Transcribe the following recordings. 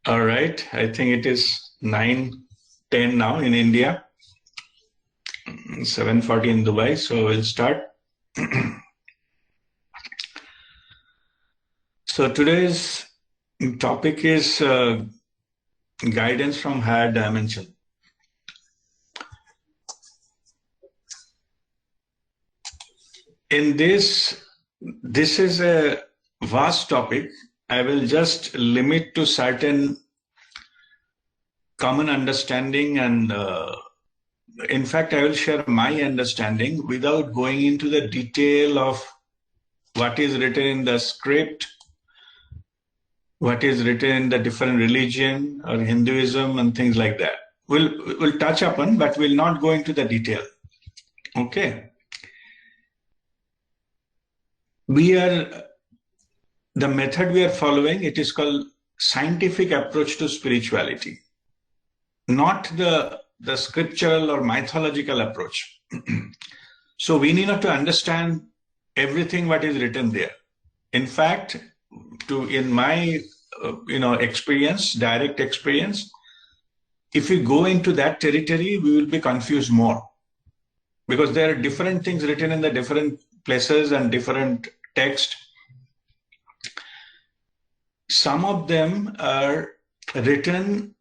All right. I think it is 9:10 now in India, 7:40 in Dubai. So we'll start. So today's topic is guidance from higher dimension. In this is a vast topic. I will just limit to certain common understanding and in fact, I will share my understanding without going into the detail of what is written in the script, what is written in the different religion or Hinduism and things like that. We'll touch upon, but we'll not go into the detail. Okay. The method we are following, it is called scientific approach to spirituality, not the scriptural or mythological approach. So we need not to understand everything what is written there. In fact, in my experience, direct experience, if we go into that territory, we will be confused more, because there are different things written in the different places and different text. Some of them are written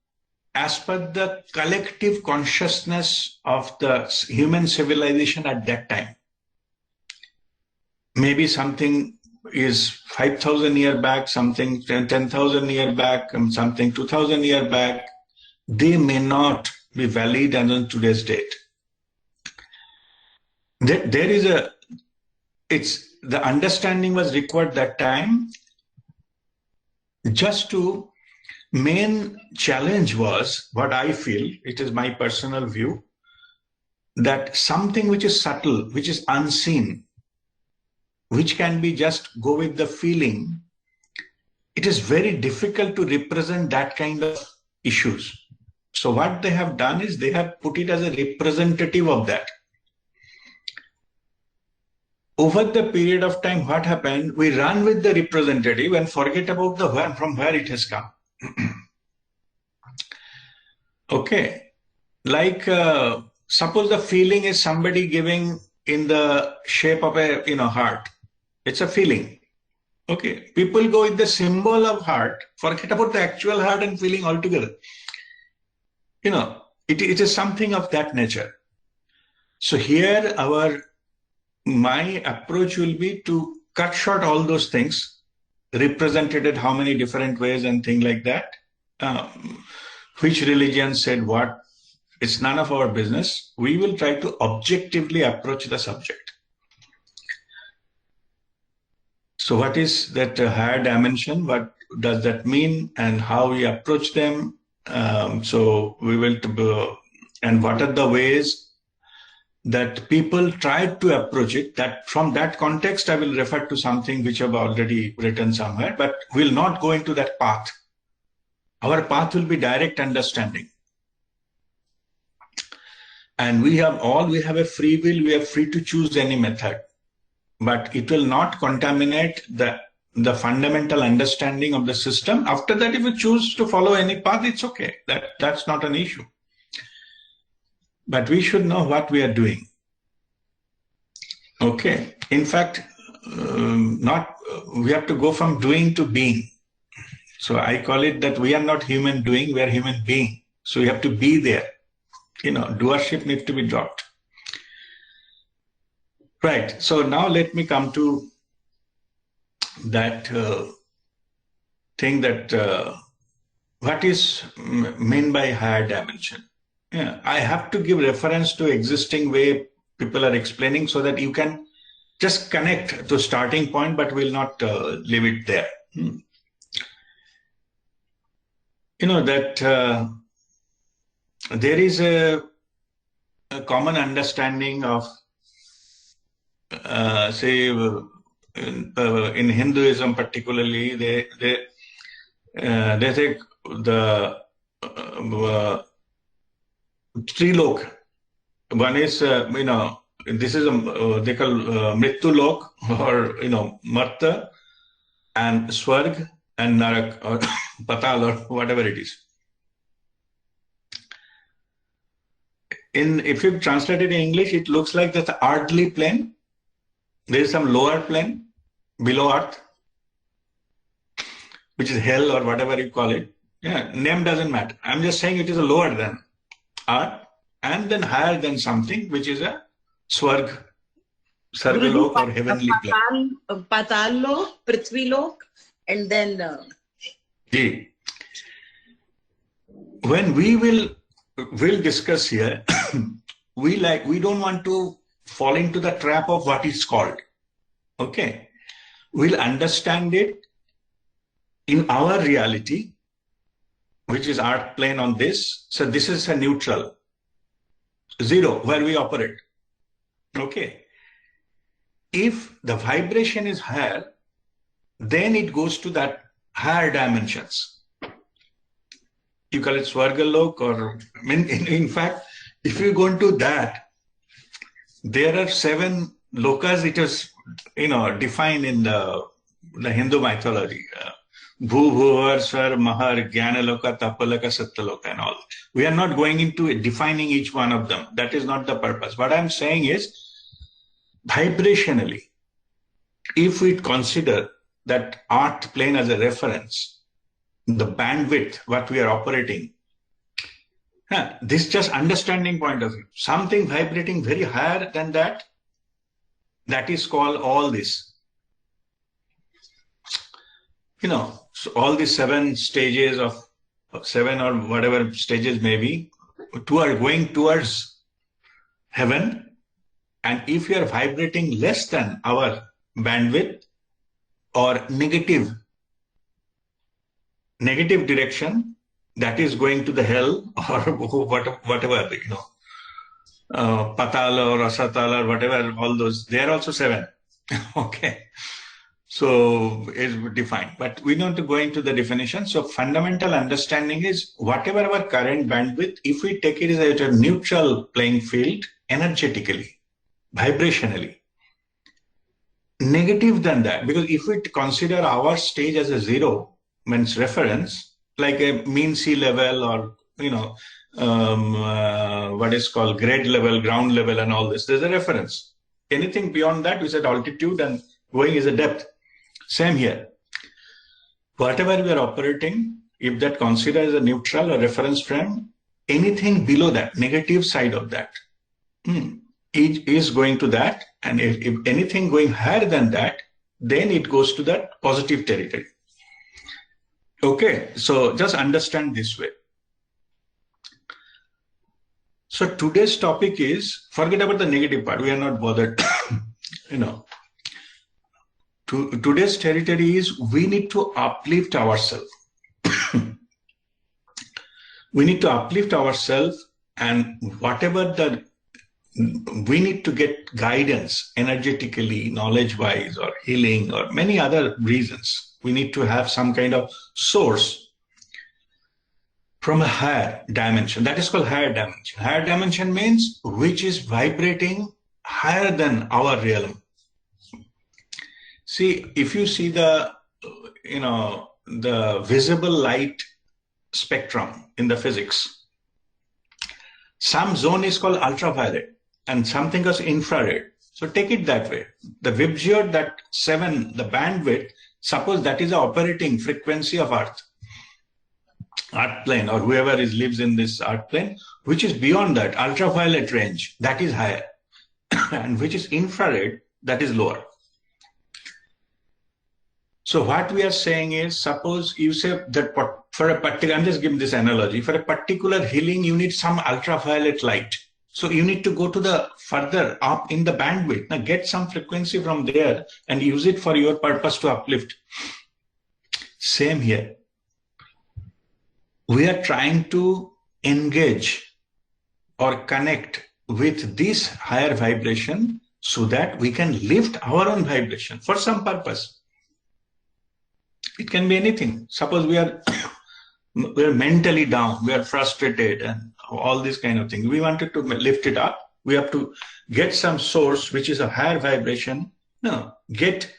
as per the collective consciousness of the human civilization at that time. Maybe something is 5,000 years back, something 10,000 years back, and something 2,000 years back. They may not be valid on today's date. The understanding was required that time. Just to main challenge was, what I feel, it is my personal view, that something which is subtle, which is unseen, which can be just go with the feeling, it is very difficult to represent that kind of issues. So what they have done is they have put it as a representative of that. Over the period of time, what happened? We run with the representative and forget about the where, from where it has come. Okay. Like, suppose the feeling is somebody giving in the shape of a heart. It's a feeling. Okay. People go with the symbol of heart, forget about the actual heart and feeling altogether. It is something of that nature. So here my approach will be to cut short all those things, represented in how many different ways and things like that. Which religion said what, it's none of our business. We will try to objectively approach the subject. So what is that higher dimension? What does that mean, and how we approach them? So we will, and what are the ways that people tried to approach it. That from that context, I will refer to something which I've already written somewhere, but we'll not go into that path. Our path will be direct understanding. And we have a free will, we are free to choose any method, but it will not contaminate the fundamental understanding of the system. After that, if you choose to follow any path, it's okay. That's not an issue. But we should know what we are doing. Okay. In fact, we have to go from doing to being. So I call it that we are not human doing, we are human being. So we have to be there. Doership needs to be dropped. Right. So now let me come to that thing that what is meant by higher dimension. Yeah, I have to give reference to existing way people are explaining so that you can just connect to starting point, but will not leave it there. That there is a common understanding of, say, in Hinduism particularly, they say the Trilok. One is, this is they call Mrityu Lok, or Marta, and Swarg and Narak or Patal or whatever it is. If you translate it in English, it looks like that's the earthly plane. There is some lower plane below earth, which is hell or whatever you call it. Yeah, name doesn't matter. I'm just saying it is a lower than earth and then higher than something, which is a Swarg, Sargalok or heavenly plane. Patal Lok, Prithvi Lok, and then... When we will discuss here, we don't want to fall into the trap of what is called. Okay. We'll understand it in our reality, which is earth plane on this. So this is a neutral, zero, where we operate. Okay. If the vibration is higher, then it goes to that higher dimensions. You call it Swargalok, or in fact, if you go into that, there are 7 lokas. It is, defined in the Hindu mythology. Bhu, Bhuvar, Swar, Mahar, Jnanaloka, Tapaloka, Satyaloka, and all. We are not going into defining each one of them. That is not the purpose. What I'm saying is, vibrationally, if we consider that earth plane as a reference, the bandwidth, what we are operating, this just understanding point of view. Something vibrating very higher than that, that is called all this. So all the 7 stages of 7 or whatever stages may be, are going towards heaven. And if you are vibrating less than our bandwidth or negative direction, that is going to the hell or whatever, Patala or Asatala or whatever, all those, they are also 7. Okay. So it's defined, but we don't go into the definition. So fundamental understanding is whatever our current bandwidth, if we take it as a neutral playing field, energetically, vibrationally, negative than that, because if we consider our stage as a 0, means reference, like a mean sea level or, what is called grade level, ground level and all this, there's a reference. Anything beyond that, we said altitude, and going is a depth. Same here. Whatever we are operating, if that considered as a neutral or reference frame, anything below that, negative side of that, it is going to that. And if anything going higher than that, then it goes to that positive territory. Okay, so just understand this way. So today's topic is, forget about the negative part, we are not bothered. Today's territory is, we need to uplift ourselves. We need to uplift ourselves, and whatever we need to get guidance energetically, knowledge-wise, or healing, or many other reasons. We need to have some kind of source from a higher dimension. That is called higher dimension. Higher dimension means which is vibrating higher than our realm. See, if you see the visible light spectrum in the physics, some zone is called ultraviolet and something is infrared. So take it that way. The VIBGYOR, that 7, the bandwidth, suppose that is the operating frequency of Earth plane, or whoever lives in this Earth plane, which is beyond that ultraviolet range, that is higher, and which is infrared, that is lower. So what we are saying is, suppose you say that for a particular, I'm just giving this analogy, for a particular healing, you need some ultraviolet light. So you need to go to the further up in the bandwidth. Now get some frequency from there and use it for your purpose to uplift. Same here. We are trying to engage or connect with this higher vibration so that we can lift our own vibration for some purpose. It can be anything. Suppose we are mentally down, we are frustrated and all these kind of things. We wanted to lift it up. We have to get some source which is a higher vibration. No, get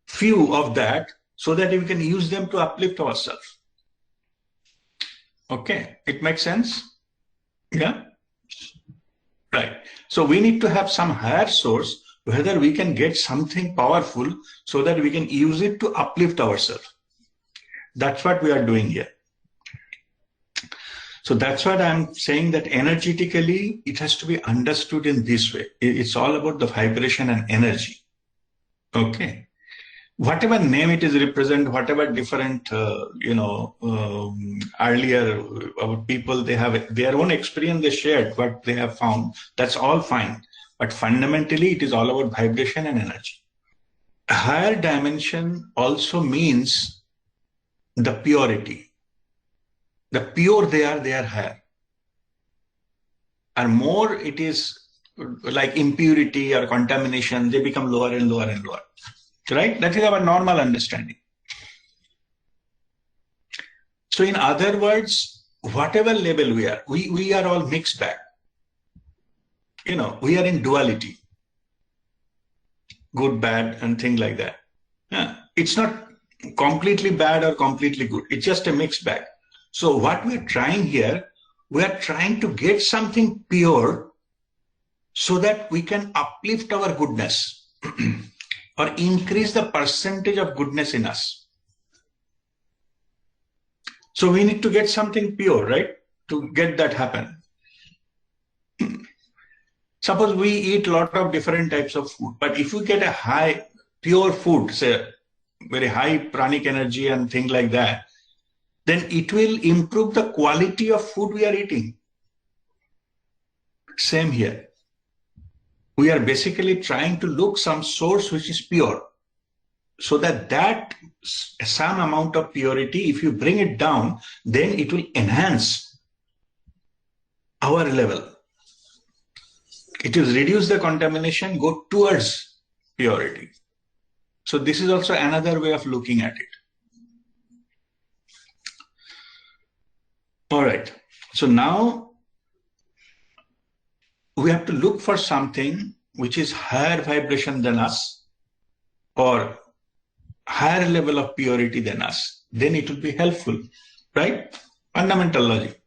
few of that so that we can use them to uplift ourselves. Okay, it makes sense? Yeah? Right. So we need to have some higher source, whether we can get something powerful so that we can use it to uplift ourselves. That's what we are doing here. So that's what I'm saying, that energetically, it has to be understood in this way. It's all about the vibration and energy. Okay. Whatever name it is represent, whatever different, earlier people, they have their own experience, they shared what they have found. That's all fine. But fundamentally, it is all about vibration and energy. A higher dimension also means the purity. The pure they are higher. And more it is like impurity or contamination, they become lower and lower and lower. Right? That is our normal understanding. So in other words, whatever level we are all mixed bag. We are in duality. Good, bad, and things like that. Yeah. It's not completely bad or completely good. It's just a mixed bag. So what we're trying here, we are trying to get something pure so that we can uplift our goodness or increase the percentage of goodness in us. So we need to get something pure, right? To get that happen. Suppose we eat a lot of different types of food, but if we get a high, pure food, say very high pranic energy and things like that, then it will improve the quality of food we are eating. Same here. We are basically trying to look some source which is pure, so that some amount of purity, if you bring it down, then it will enhance our level. It will reduce the contamination, go towards purity. So this is also another way of looking at it. All right. So now we have to look for something which is higher vibration than us or higher level of purity than us. Then it will be helpful, right? Fundamental logic.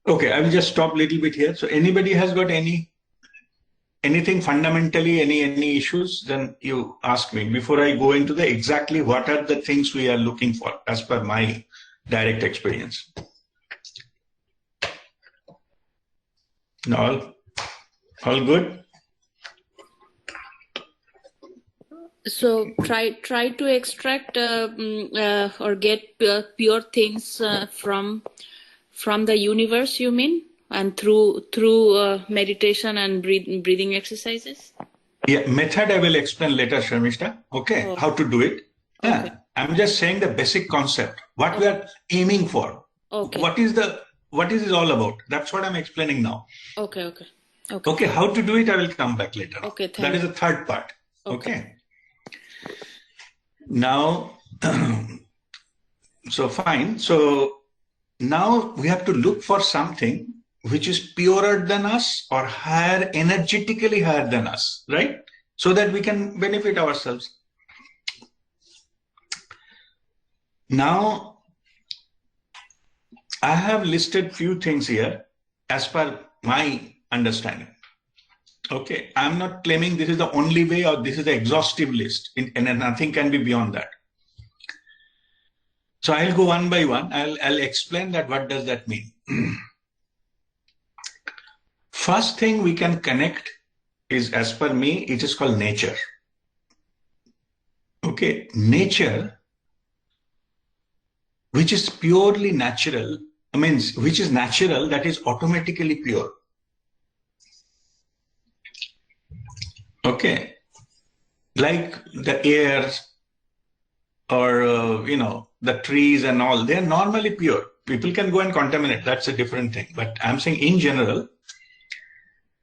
Okay, I will just stop a little bit here. So anybody has got anything fundamentally, any issues, then you ask me before I go into the exactly what are the things we are looking for as per my direct experience. All good? So try to extract or get pure things from the universe, you mean? And through meditation and breathing exercises? Yeah, method I will explain later, Sharmishta. Okay, Oh. how to do it. Yeah, Okay. I'm just saying the basic concept, what we are aiming for. Okay. What is it all about? That's what I'm explaining now. Okay. Okay, how to do it, I will come back later. Okay, That is the third part. Okay. Now, so fine. So now we have to look for something which is purer than us or higher, energetically higher than us, right? So that we can benefit ourselves. Now, I have listed few things here as per my understanding. Okay, I'm not claiming this is the only way or this is the exhaustive list, and nothing can be beyond that. So I'll go one by one. I'll explain that what does that mean. First thing we can connect is, as per me, it is called nature. Okay, nature, which is purely natural, which is natural, that is automatically pure. Okay, like the air or, the trees and all, they are normally pure. People can go and contaminate, that's a different thing. But I'm saying in general,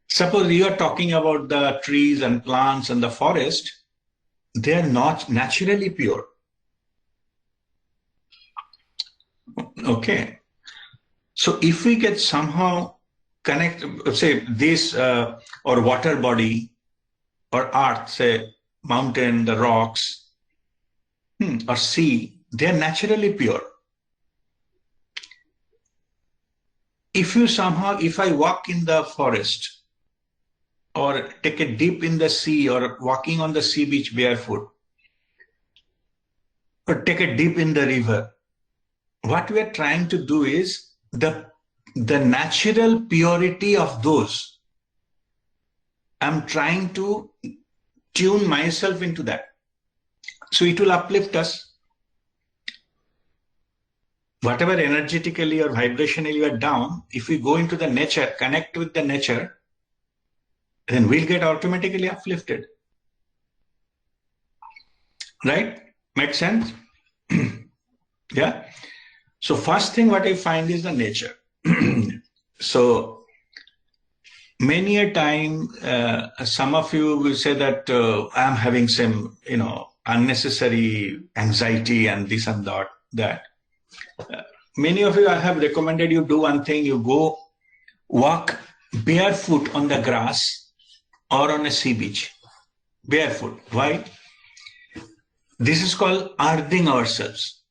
suppose you are talking about the trees and plants and the forest, they are not naturally pure. Okay. So if we get somehow connect, say this or water body or earth, say mountain, the rocks, or sea, they are naturally pure. If I walk in the forest or take a dip in the sea or walking on the sea beach barefoot or take a dip in the river, what we are trying to do is the natural purity of those. I'm trying to tune myself into that. So it will uplift us. Whatever energetically or vibrationally you are down, if we go into the nature, connect with the nature, then we'll get automatically uplifted. Right? Make sense? Yeah. So first thing what I find is the nature. So many a time, some of you will say that I'm having some, unnecessary anxiety and this and that. Many of you, I have recommended you do one thing. You go walk barefoot on the grass or on a sea beach. Barefoot. Why? This is called earthing ourselves.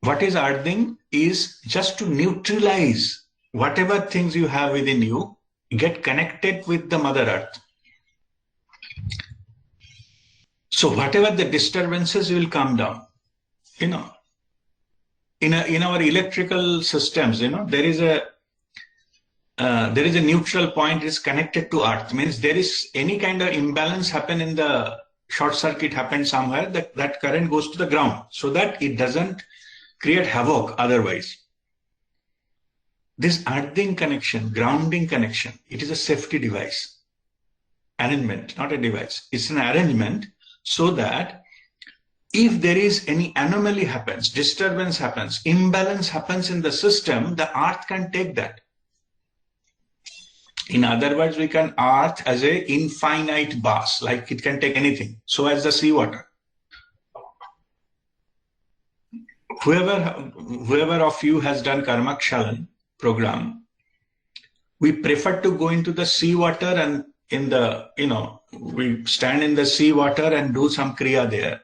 What is earthing? Is just to neutralize whatever things you have within you, get connected with the Mother Earth. So whatever the disturbances will come down, in our electrical systems, there is a neutral point is connected to earth. Means there is any kind of imbalance happen in the short circuit happened somewhere, that current goes to the ground so that it doesn't create havoc otherwise. This earthing connection, grounding connection, it is a safety device. Arrangement, not a device. It's an arrangement so that if there is any anomaly happens, disturbance happens, imbalance happens in the system, the earth can take that. In other words, we can earth as a infinite vase, like it can take anything. So as the seawater. Whoever of you has done Karmakshalan program, we prefer to go into the seawater and we stand in the seawater and do some kriya there.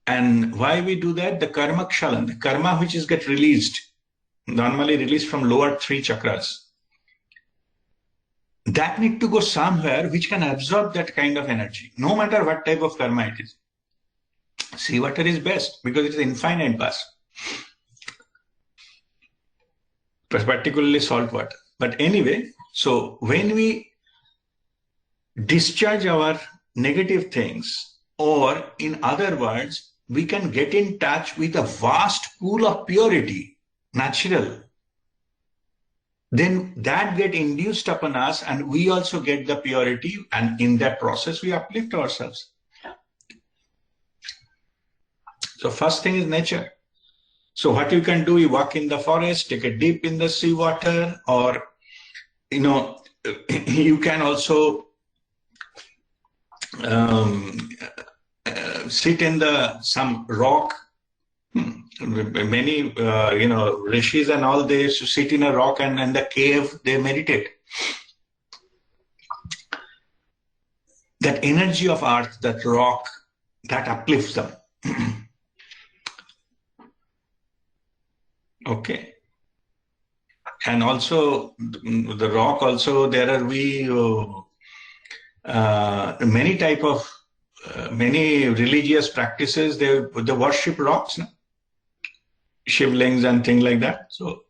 And why we do that? The Karmakshalan, the karma which is get released, normally released from lower 3 chakras, that need to go somewhere which can absorb that kind of energy, no matter what type of karma it is. Seawater is best because it is infinite vast, particularly salt water. But anyway, so when we discharge our negative things, or in other words, we can get in touch with a vast pool of purity, natural, then that get induced upon us and we also get the purity, and in that process we uplift ourselves. So first thing is nature. So what you can do, you walk in the forest, take a dip in the seawater, or you can also sit in some rock. Many rishis and all, they used to sit in a rock and in the cave they meditate. That energy of earth, that rock, that uplifts them. Okay. And also the rock also, there are many type of many religious practices, they worship rocks, no? Shivlings and things like that. So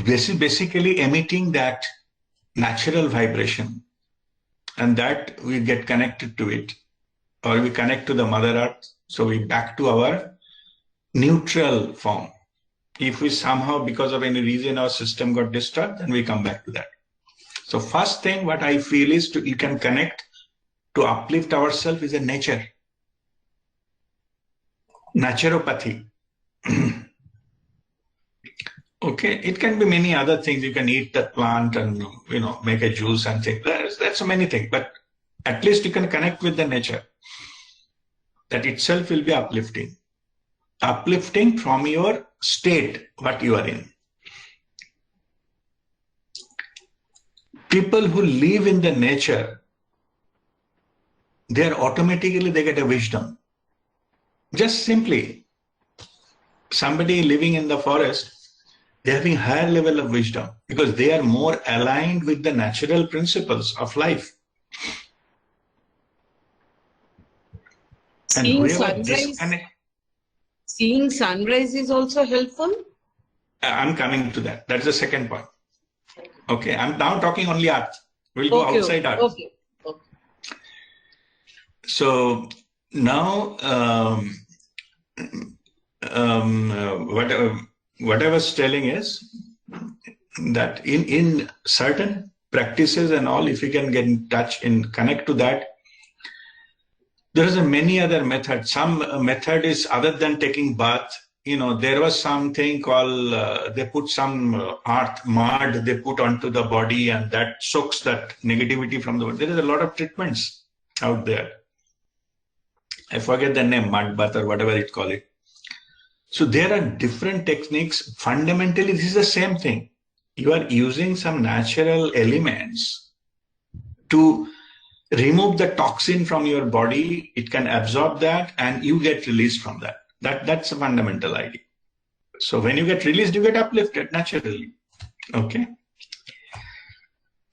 this is basically emitting that natural vibration, and that we get connected to it, or we connect to the Mother Earth. So we back to our neutral form. If we somehow, because of any reason, our system got disturbed, then we come back to that. So first thing what I feel is you can connect to uplift ourselves is a nature. Naturopathy. Okay, it can be many other things. You can eat that plant and make a juice and things. That's so many things. But at least you can connect with the nature. That itself will be uplifting. Uplifting from your state, what you are in. people who live in the nature, they get a wisdom. Just simply, somebody living in the forest, they're having higher level of wisdom because they are more aligned with the natural principles of life. And seeing sunrise is also helpful? I'm coming to that. That's the second point. Okay, I'm now talking only Earth. We'll go outside Earth. Okay. So now, what I was telling is that in certain practices and all, if you can get in touch and connect to that, there is a many other methods. Some method is other than taking bath. There was something called, they put some mud they put onto the body and that soaks that negativity from the body. There is a lot of treatments out there. I forget the name, mud bath or whatever it call it. So there are different techniques. Fundamentally, this is the same thing. You are using some natural elements to remove the toxin from your body. It can absorb that and you get released from that. That's a fundamental idea. So when you get released, you get uplifted naturally. Okay.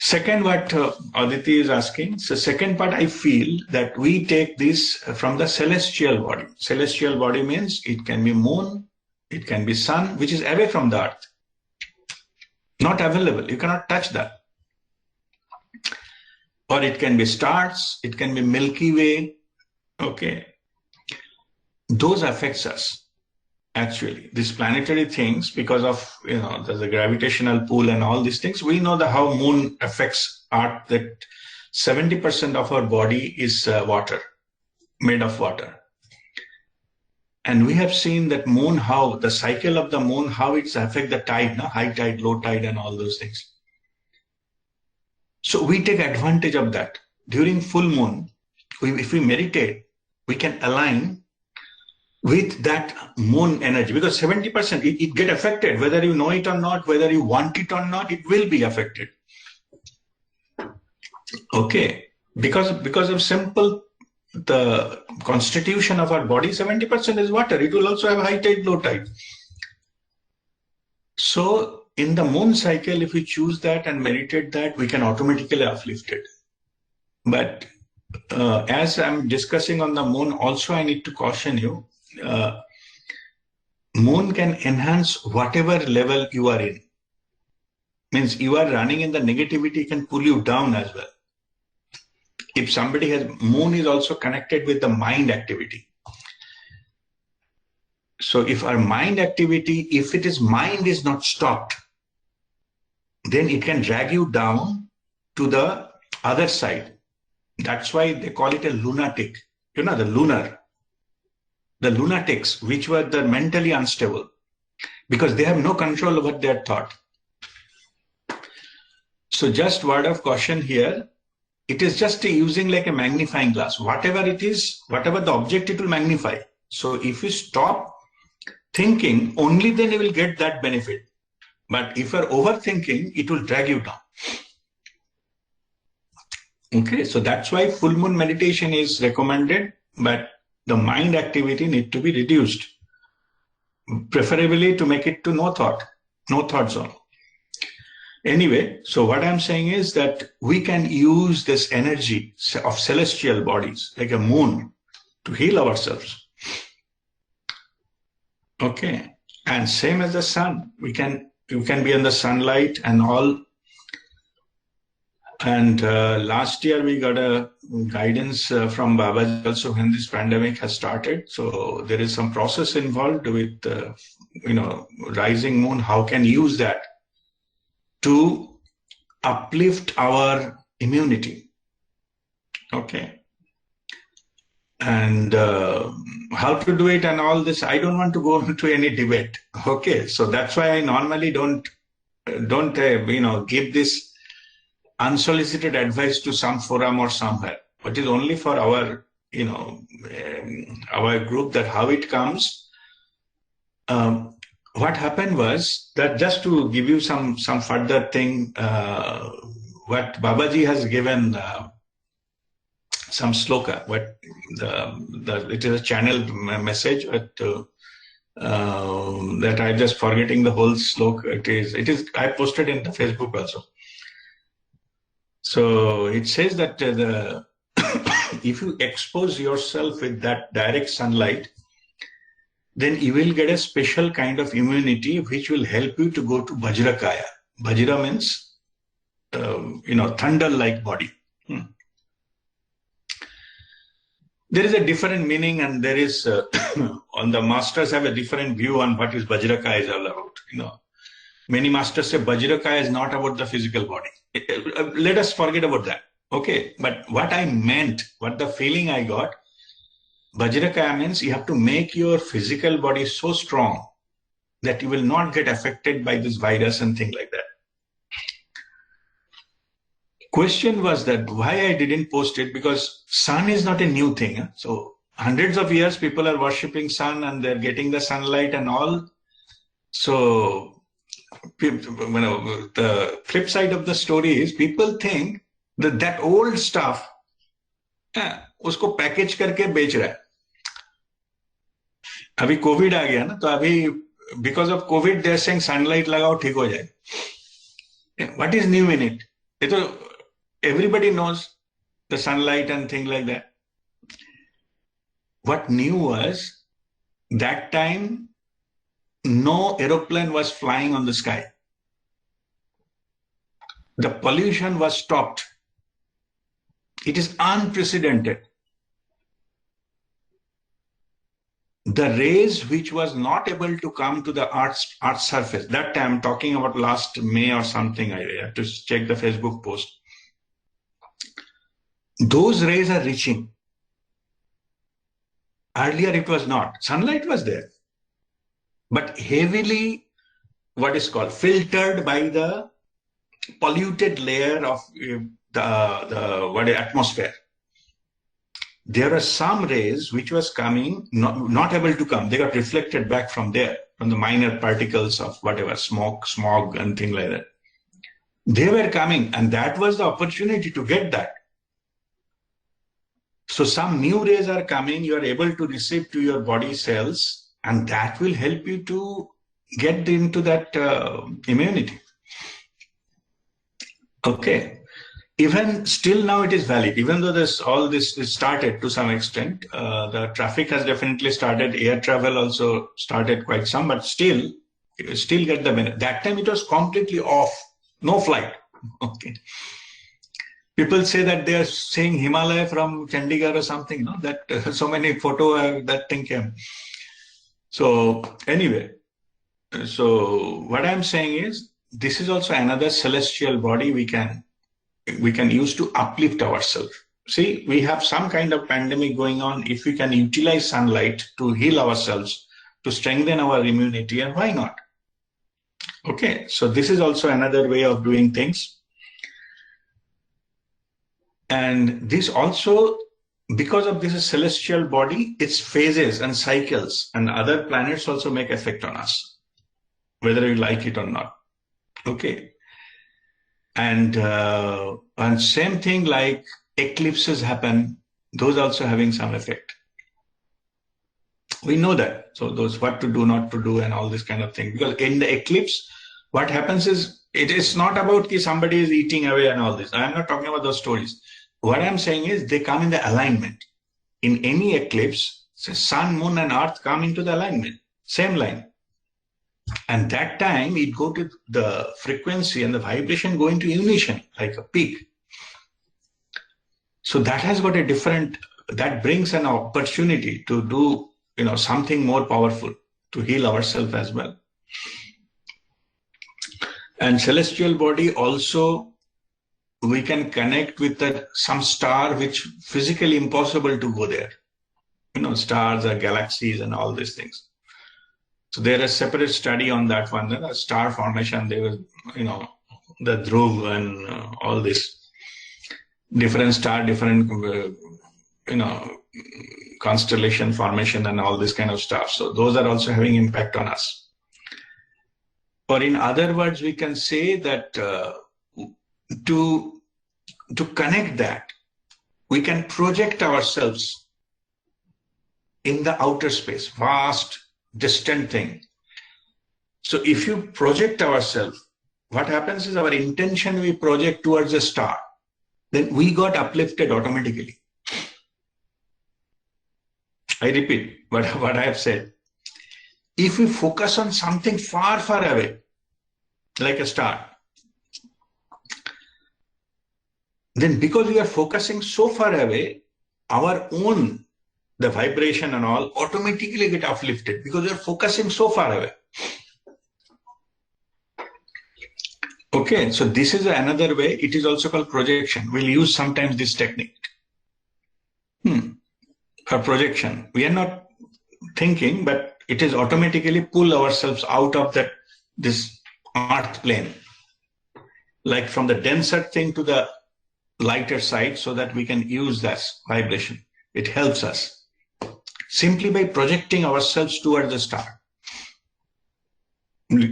Second, what Aditi is asking. So second part, I feel that we take this from the celestial body. Celestial body means it can be moon, it can be sun, which is away from the earth. Not available. You cannot touch that. Or it can be stars, it can be Milky Way. Okay. Those affects us. Actually, these planetary things, because of, there's a gravitational pull and all these things, we know how moon affects Earth, that 70% of our body is water, made of water. And we have seen that moon, how the cycle of the moon, how it's affect the tide, high tide, low tide, and all those things. So we take advantage of that. During full moon, if we meditate, we can align with that moon energy, because 70%, it get affected, whether you know it or not, whether you want it or not, it will be affected. Okay, because of simple, the constitution of our body, 70% is water. It will also have high tide, low tide. So in the moon cycle, if we choose that and meditate that, we can automatically uplift it. But as I'm discussing on the moon, also I need to caution you, moon can enhance whatever level you are in. Means you are running in the negativity, can pull you down as well. If somebody has, moon is also connected with the mind activity. So if our mind activity, if it is mind is not stopped, then it can drag you down to the other side. That's why they call it a lunatic. The lunar. The lunatics, which were the mentally unstable, because they have no control over their thought. So just word of caution here, it is just using like a magnifying glass. Whatever it is, whatever the object, it will magnify. So if you stop thinking, only then you will get that benefit. But if you're overthinking, it will drag you down. Okay, so that's why full moon meditation is recommended, but the mind activity need to be reduced, preferably to make it to no thought zone. Anyway, so what I'm saying is that we can use this energy of celestial bodies, like a moon, to heal ourselves. Okay, and same as the sun, you can be in the sunlight and all. And last year we got a guidance from Baba also when this pandemic has started. So there is some process involved with, rising moon. How can use that to uplift our immunity? Okay. And how to do it and all this, I don't want to go into any debate. Okay. So that's why I normally don't give this unsolicited advice to some forum or somewhere, but it's only for our, our group, that how it comes. What happened was that, just to give you some further thing, what Babaji has given some sloka, it is a channeled message, but that I just forgetting the whole sloka. It is I posted in the Facebook also. So it says that if you expose yourself with that direct sunlight, then you will get a special kind of immunity which will help you to go to Vajrakaya. Vajra means, thunder-like body. There is a different meaning, and there is, on the masters have a different view on what is Vajrakaya is all about. Many masters say Vajrakaya is not about the physical body. Let us forget about that. Okay, but what I meant, what the feeling I got, Vajrakaya means you have to make your physical body so strong that you will not get affected by this virus and things like that. Question was that why I didn't post it, because sun is not a new thing. So hundreds of years people are worshipping sun and they're getting the sunlight and all. So the flip side of the story is people think that old stuff उसको package करके बेच रहा है. अभी Covid आ गया ना, तो अभी because of COVID they are saying sunlight लगाओ ठीक हो जाए. What is new in it? ये तो everybody knows the sunlight and things like that. What new was, that time no aeroplane was flying on the sky. The pollution was stopped. It is unprecedented. The rays which was not able to come to the Earth's surface, that time I'm talking about last May or something, I have to check the Facebook post. Those rays are reaching. Earlier it was not. Sunlight was there, but heavily, what is called, filtered by the polluted layer of the atmosphere. There are some rays which was coming, not able to come. They got reflected back from there, from the minor particles of whatever, smog and things like that. They were coming, and that was the opportunity to get that. So some new rays are coming, you are able to receive to your body cells, and that will help you to get into that immunity. Okay. Even still now it is valid, even though all this is started to some extent. The traffic has definitely started, air travel also started quite some, but still get the benefit. That time it was completely off, no flight. Okay. People say that they are seeing Himalaya from Chandigarh or something, no? That so many photo that thing came. So anyway, so what I'm saying is, this is also another celestial body we can use to uplift ourselves. See, we have some kind of pandemic going on. If we can utilize sunlight to heal ourselves, to strengthen our immunity, and why not? Okay, so this is also another way of doing things. And this also, because of this celestial body, its phases and cycles and other planets also make effect on us, whether you like it or not. Okay. And same thing like eclipses happen, those also having some effect. We know that. So those what to do, not to do, and all this kind of thing. Because in the eclipse, what happens is, it is not about that somebody is eating away and all this. I am not talking about those stories. What I'm saying is they come in the alignment. In any eclipse, so sun, moon, and earth come into the alignment, same line. And that time it go to the frequency and the vibration go into unison, like a peak. So that has got a different, that brings an opportunity to do, something more powerful to heal ourselves as well. And celestial body also, we can connect with some star which physically impossible to go there. Stars or galaxies and all these things. So there is a separate study on that one, the star formation. There was, the Dhruv and all this different star, different, constellation formation and all this kind of stuff. So those are also having impact on us. Or in other words, we can say that to to connect that, we can project ourselves in the outer space, vast, distant thing. So if you project ourselves, what happens is our intention we project towards a star, then we got uplifted automatically. I repeat what I have said. If we focus on something far, far away, like a star, then because we are focusing so far away, our own, the vibration and all automatically get uplifted because we are focusing so far away. Okay, so this is another way. It is also called projection. We'll use sometimes this technique. For projection, we are not thinking, but it is automatically pull ourselves out of this earth plane, like from the denser thing to the lighter side, so that we can use that vibration. It helps us simply by projecting ourselves towards the star,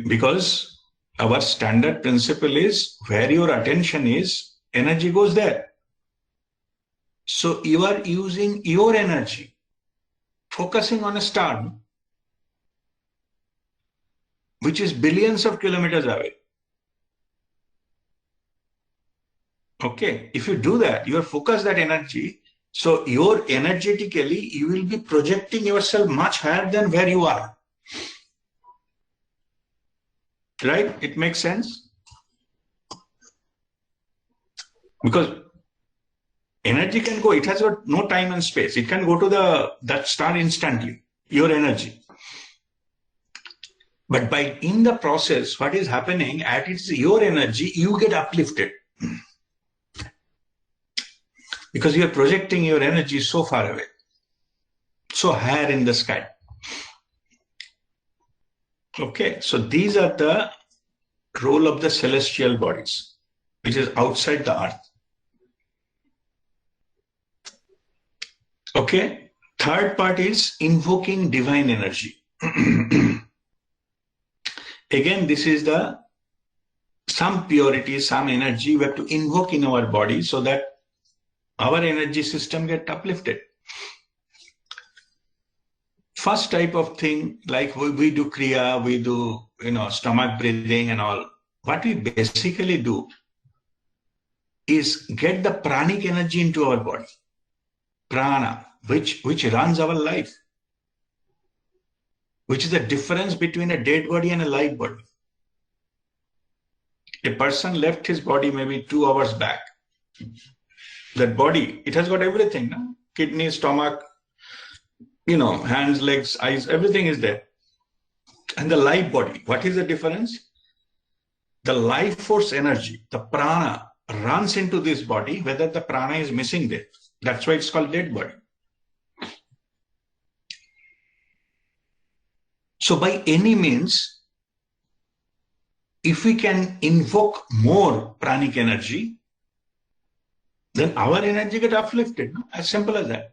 because our standard principle is where your attention is, energy goes there. So you are using your energy, focusing on a star, which is billions of kilometers away. Okay, if you do that, you focus that energy, so your energetically, you will be projecting yourself much higher than where you are. Right? It makes sense? Because energy can go, it has got no time and space. It can go to that star instantly, your energy. But in the process, what is happening, at it's your energy, you get uplifted. Because you are projecting your energy so far away, so higher in the sky. Okay, so these are the role of the celestial bodies, which is outside the earth. Okay, third part is invoking divine energy. Again, this is some purity, some energy we have to invoke in our body so that our energy system get uplifted. First type of thing, like we do Kriya, we do, stomach breathing and all. What we basically do is get the pranic energy into our body. Prana, which runs our life, which is the difference between a dead body and a live body. A person left his body maybe 2 hours back. That body, it has got everything, no? Kidney, stomach, hands, legs, eyes, everything is there. And the live body, what is the difference? The life force energy, the prana, runs into this body, whether the prana is missing there. That's why it's called dead body. So by any means, if we can invoke more pranic energy, then our energy gets uplifted. No? As simple as that.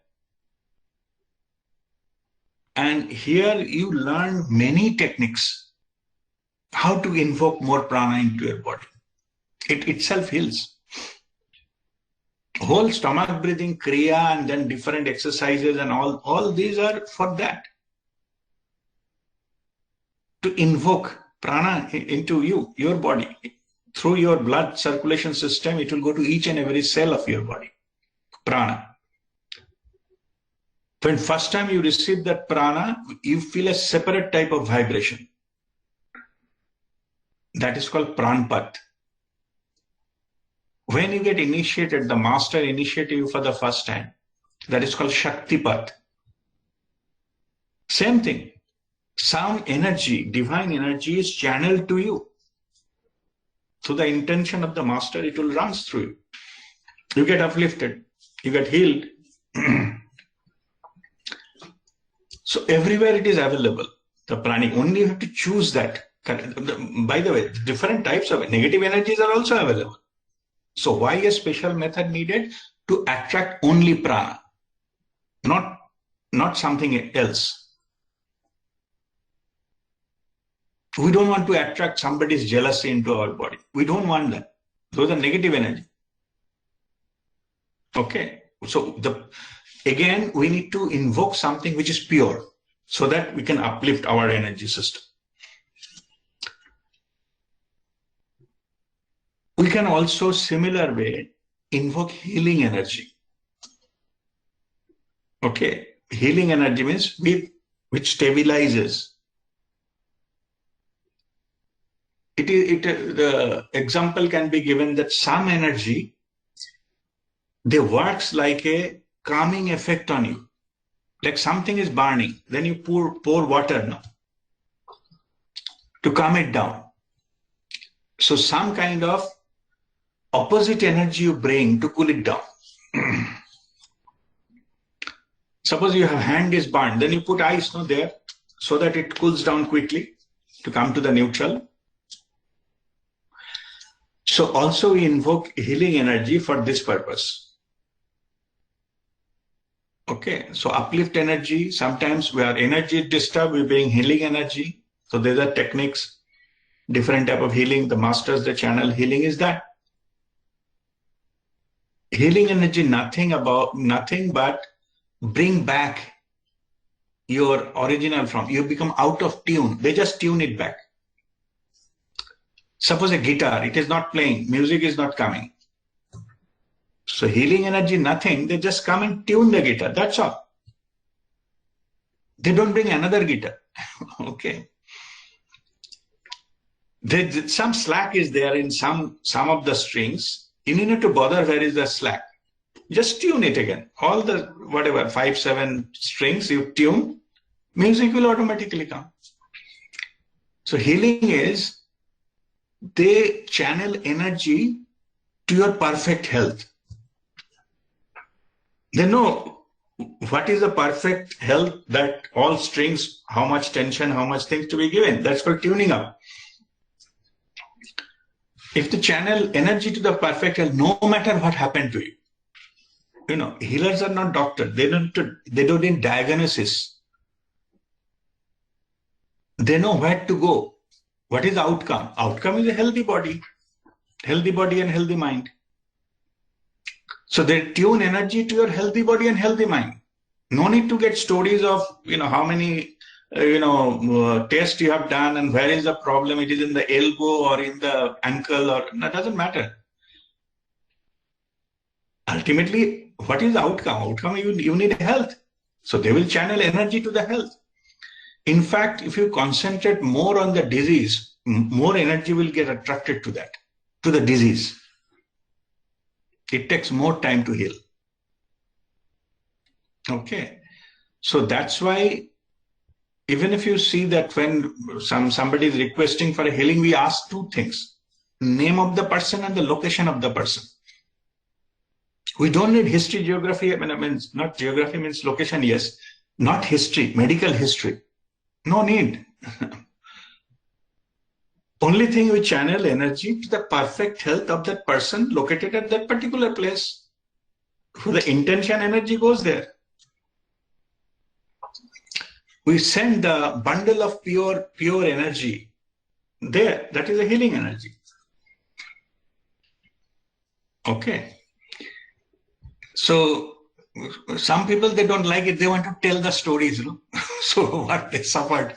And here you learn many techniques how to invoke more prana into your body. It itself heals. Whole stomach breathing, kriya, and then different exercises and all these are for that. To invoke prana into your body. Through your blood circulation system, it will go to each and every cell of your body. Prana. When first time you receive that prana, you feel a separate type of vibration. That is called pranpat. When you get initiated, the master initiates you for the first time. That is called shaktipat. Same thing. Some energy, divine energy is channeled to you. Through the intention of the master, it will run through you. You get uplifted. You get healed. So everywhere it is available. The pranic. Only you have to choose that. By the way, different types of negative energies are also available. So why a special method needed? To attract only prana. Not something else. We don't want to attract somebody's jealousy into our body. We don't want that. Those are negative energy. Okay. So again, we need to invoke something which is pure so that we can uplift our energy system. We can also similar way invoke healing energy. Okay. Healing energy means which stabilizes. The example can be given that some energy, they works like a calming effect on you. Like something is burning, then you pour water now to calm it down. So some kind of opposite energy you bring to cool it down. Suppose your hand is burned, then you put ice there so that it cools down quickly to come to the neutral. So also we invoke healing energy for this purpose. Okay, so uplift energy, sometimes where energy is disturbed, we bring healing energy. So there are techniques, different type of healing. The masters, the channel healing is that. Healing energy, nothing but bring back your original form. You become out of tune. They just tune it back. Suppose a guitar, it is not playing, music is not coming. So healing energy, nothing, they just come and tune the guitar, that's all. They don't bring another guitar. Okay. Some slack is there in some of the strings. You need to bother where is the slack. Just tune it again. All the, whatever, 5, 7 strings you tune, music will automatically come. So healing is, they channel energy to your perfect health. They know what is the perfect health, that all strings, how much tension, how much things to be given. That's called tuning up. If they channel energy to the perfect health, no matter what happened to you, healers are not doctors. They don't need diagnosis. They know where to go. What is the outcome? Outcome is a healthy body and healthy mind. So they tune energy to your healthy body and healthy mind. No need to get stories of, how many, tests you have done and where is the problem. It is in the elbow or in the ankle, or that doesn't matter. Ultimately, what is the outcome? Outcome, you need health. So they will channel energy to the health. In fact, if you concentrate more on the disease, more energy will get attracted to that, to the disease. It takes more time to heal. Okay. So that's why, even if you see that when somebody is requesting for a healing, we ask 2 things: name of the person and the location of the person. We don't need history, geography. Not geography means location, yes. Not history, medical history. No need. Only thing, we channel energy to the perfect health of that person located at that particular place. So the intention energy goes there. We send the bundle of pure energy there. That is a healing energy. Okay. So some people, they don't like it. They want to tell the stories, So what they suffered,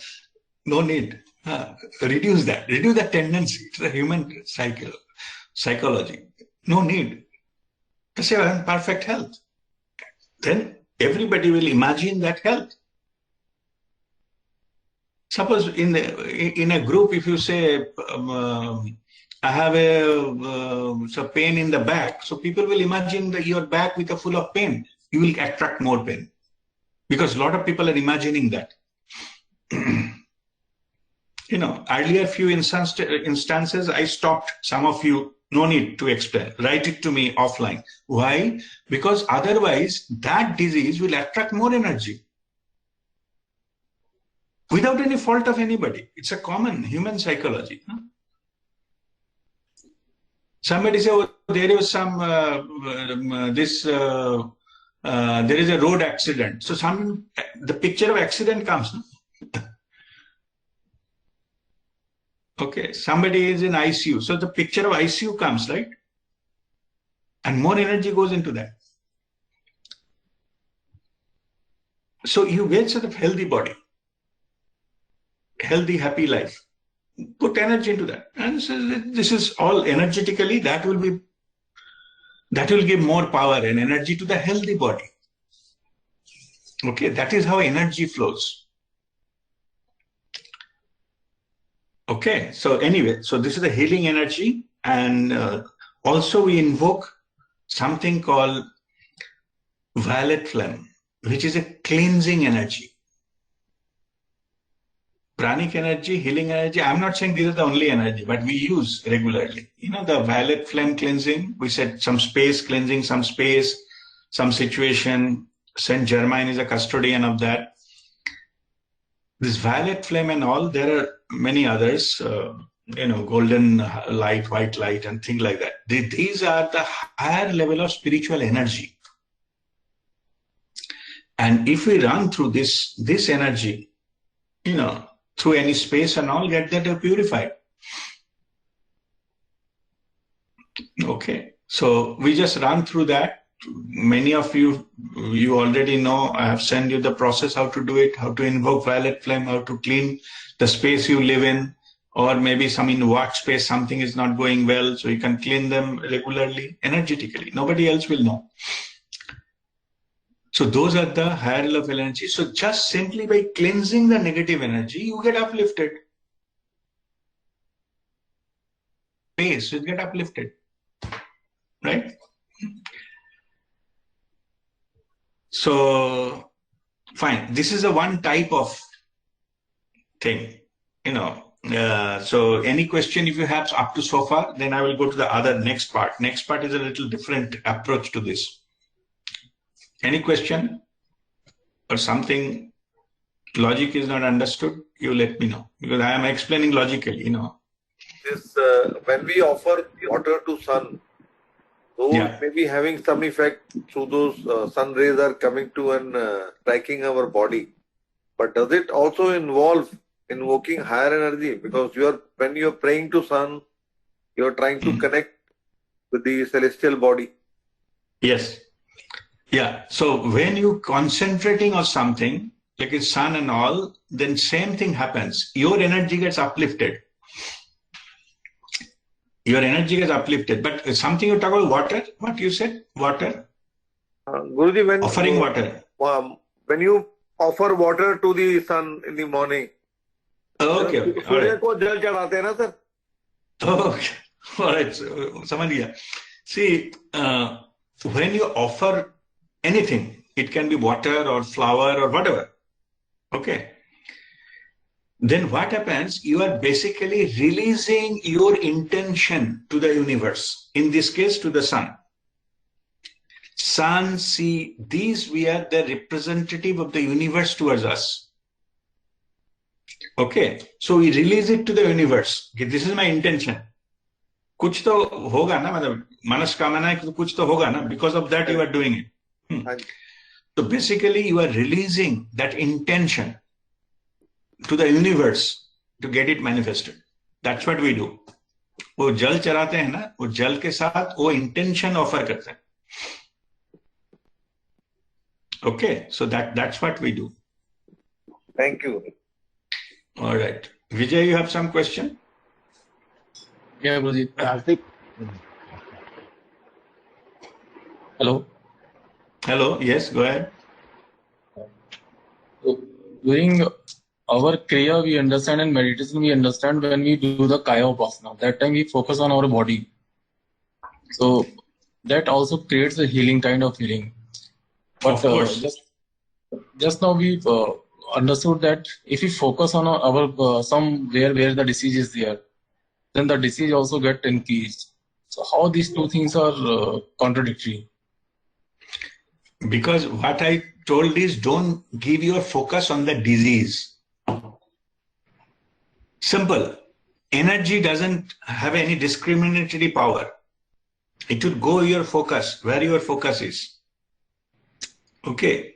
no need. Reduce that tendency. It's the human psychology. No need. Just say, I'm in perfect health. Then everybody will imagine that health. Suppose in a group, if you say, I have a pain in the back, so people will imagine your back with a full of pain. You will attract more pain, because a lot of people are imagining that. Earlier few instances, I stopped some of you. No need to explain. Write it to me offline. Why? Because otherwise that disease will attract more energy without any fault of anybody. It's a common human psychology. Somebody say, oh, there is there is a road accident. So the picture of accident comes. Okay, somebody is in ICU. So the picture of ICU comes, right? And more energy goes into that. So you get sort of healthy body, healthy, happy life. Put energy into that. And so this is all energetically, that will give more power and energy to the healthy body. Okay, that is how energy flows. Okay, so anyway, so this is the healing energy, and also we invoke something called violet flame, which is a cleansing energy. Pranic energy, healing energy. I'm not saying these are the only energy, but we use regularly. You know, the violet flame cleansing, we said some space cleansing, some space, some situation. Saint Germain is a custodian of that. This violet flame and all, there are many others, golden light, white light, and things like that. These are the higher level of spiritual energy. And if we run through this energy, through any space and all, get that purified. Okay, so we just run through that. Many of you already know. I have sent you the process, how to do it, how to invoke violet flame, how to clean the space you live in, or maybe some in work space, something is not going well, so you can clean them regularly, energetically. Nobody else will know. So those are the higher level energy. So just simply by cleansing the negative energy, you get uplifted. Space, you get uplifted. Right? So, fine. This is a one type of thing, So any question if you have up to so far, then I will go to the other next part. Next part is a little different approach to this. Any question or something logic is not understood, you let me know, because I am explaining logically, This when we offer water to sun, those may be having some effect through those sun rays are coming to and striking our body. But does it also involve invoking higher energy? Because when you are praying to sun, you are trying to connect with the celestial body. Yes. Yeah. So when you concentrating on something, like a sun and all, then same thing happens. Your energy gets uplifted. Your energy gets uplifted. But something you talk about water, what you said? Water? Guruji, when offering water. When you offer water to the sun in the morning, okay. All right. को जल चढ़ाते हैं ना sir? Okay. All right. समझ गया. See, when you offer anything, it can be water or flower or whatever. Okay. Then what happens? You are basically releasing your intention to the universe. In this case, to the sun. Sun, sea, these we are the representative of the universe towards us. Okay. So we release it to the universe. Okay, this is my intention. कुछ तो होगा ना, मतलब मनस्कामना है, कुछ तो होगा ना. Because of that, you are doing it. So basically, you are releasing that intention to the universe to get it manifested. That's what we do. वो जल चढ़ाते हैं ना, वो जल के साथ वो intention offer करते हैं. Okay, so that's what we do. Thank you. All right. Vijay, you have some question? Yeah, Guruji. Hello. Hello. Yes, go ahead. So, during our Kriya, we understand, and meditation, we understand when we do the Kaya Upasana. That time we focus on our body. So that also creates a healing kind of feeling. But of course. Just now we understood that if we focus on our somewhere where the disease is there, then the disease also get increased. So how these two things are contradictory? Because what I told is, don't give your focus on the disease. Simple. Energy doesn't have any discriminatory power. It will go your focus, where your focus is. Okay.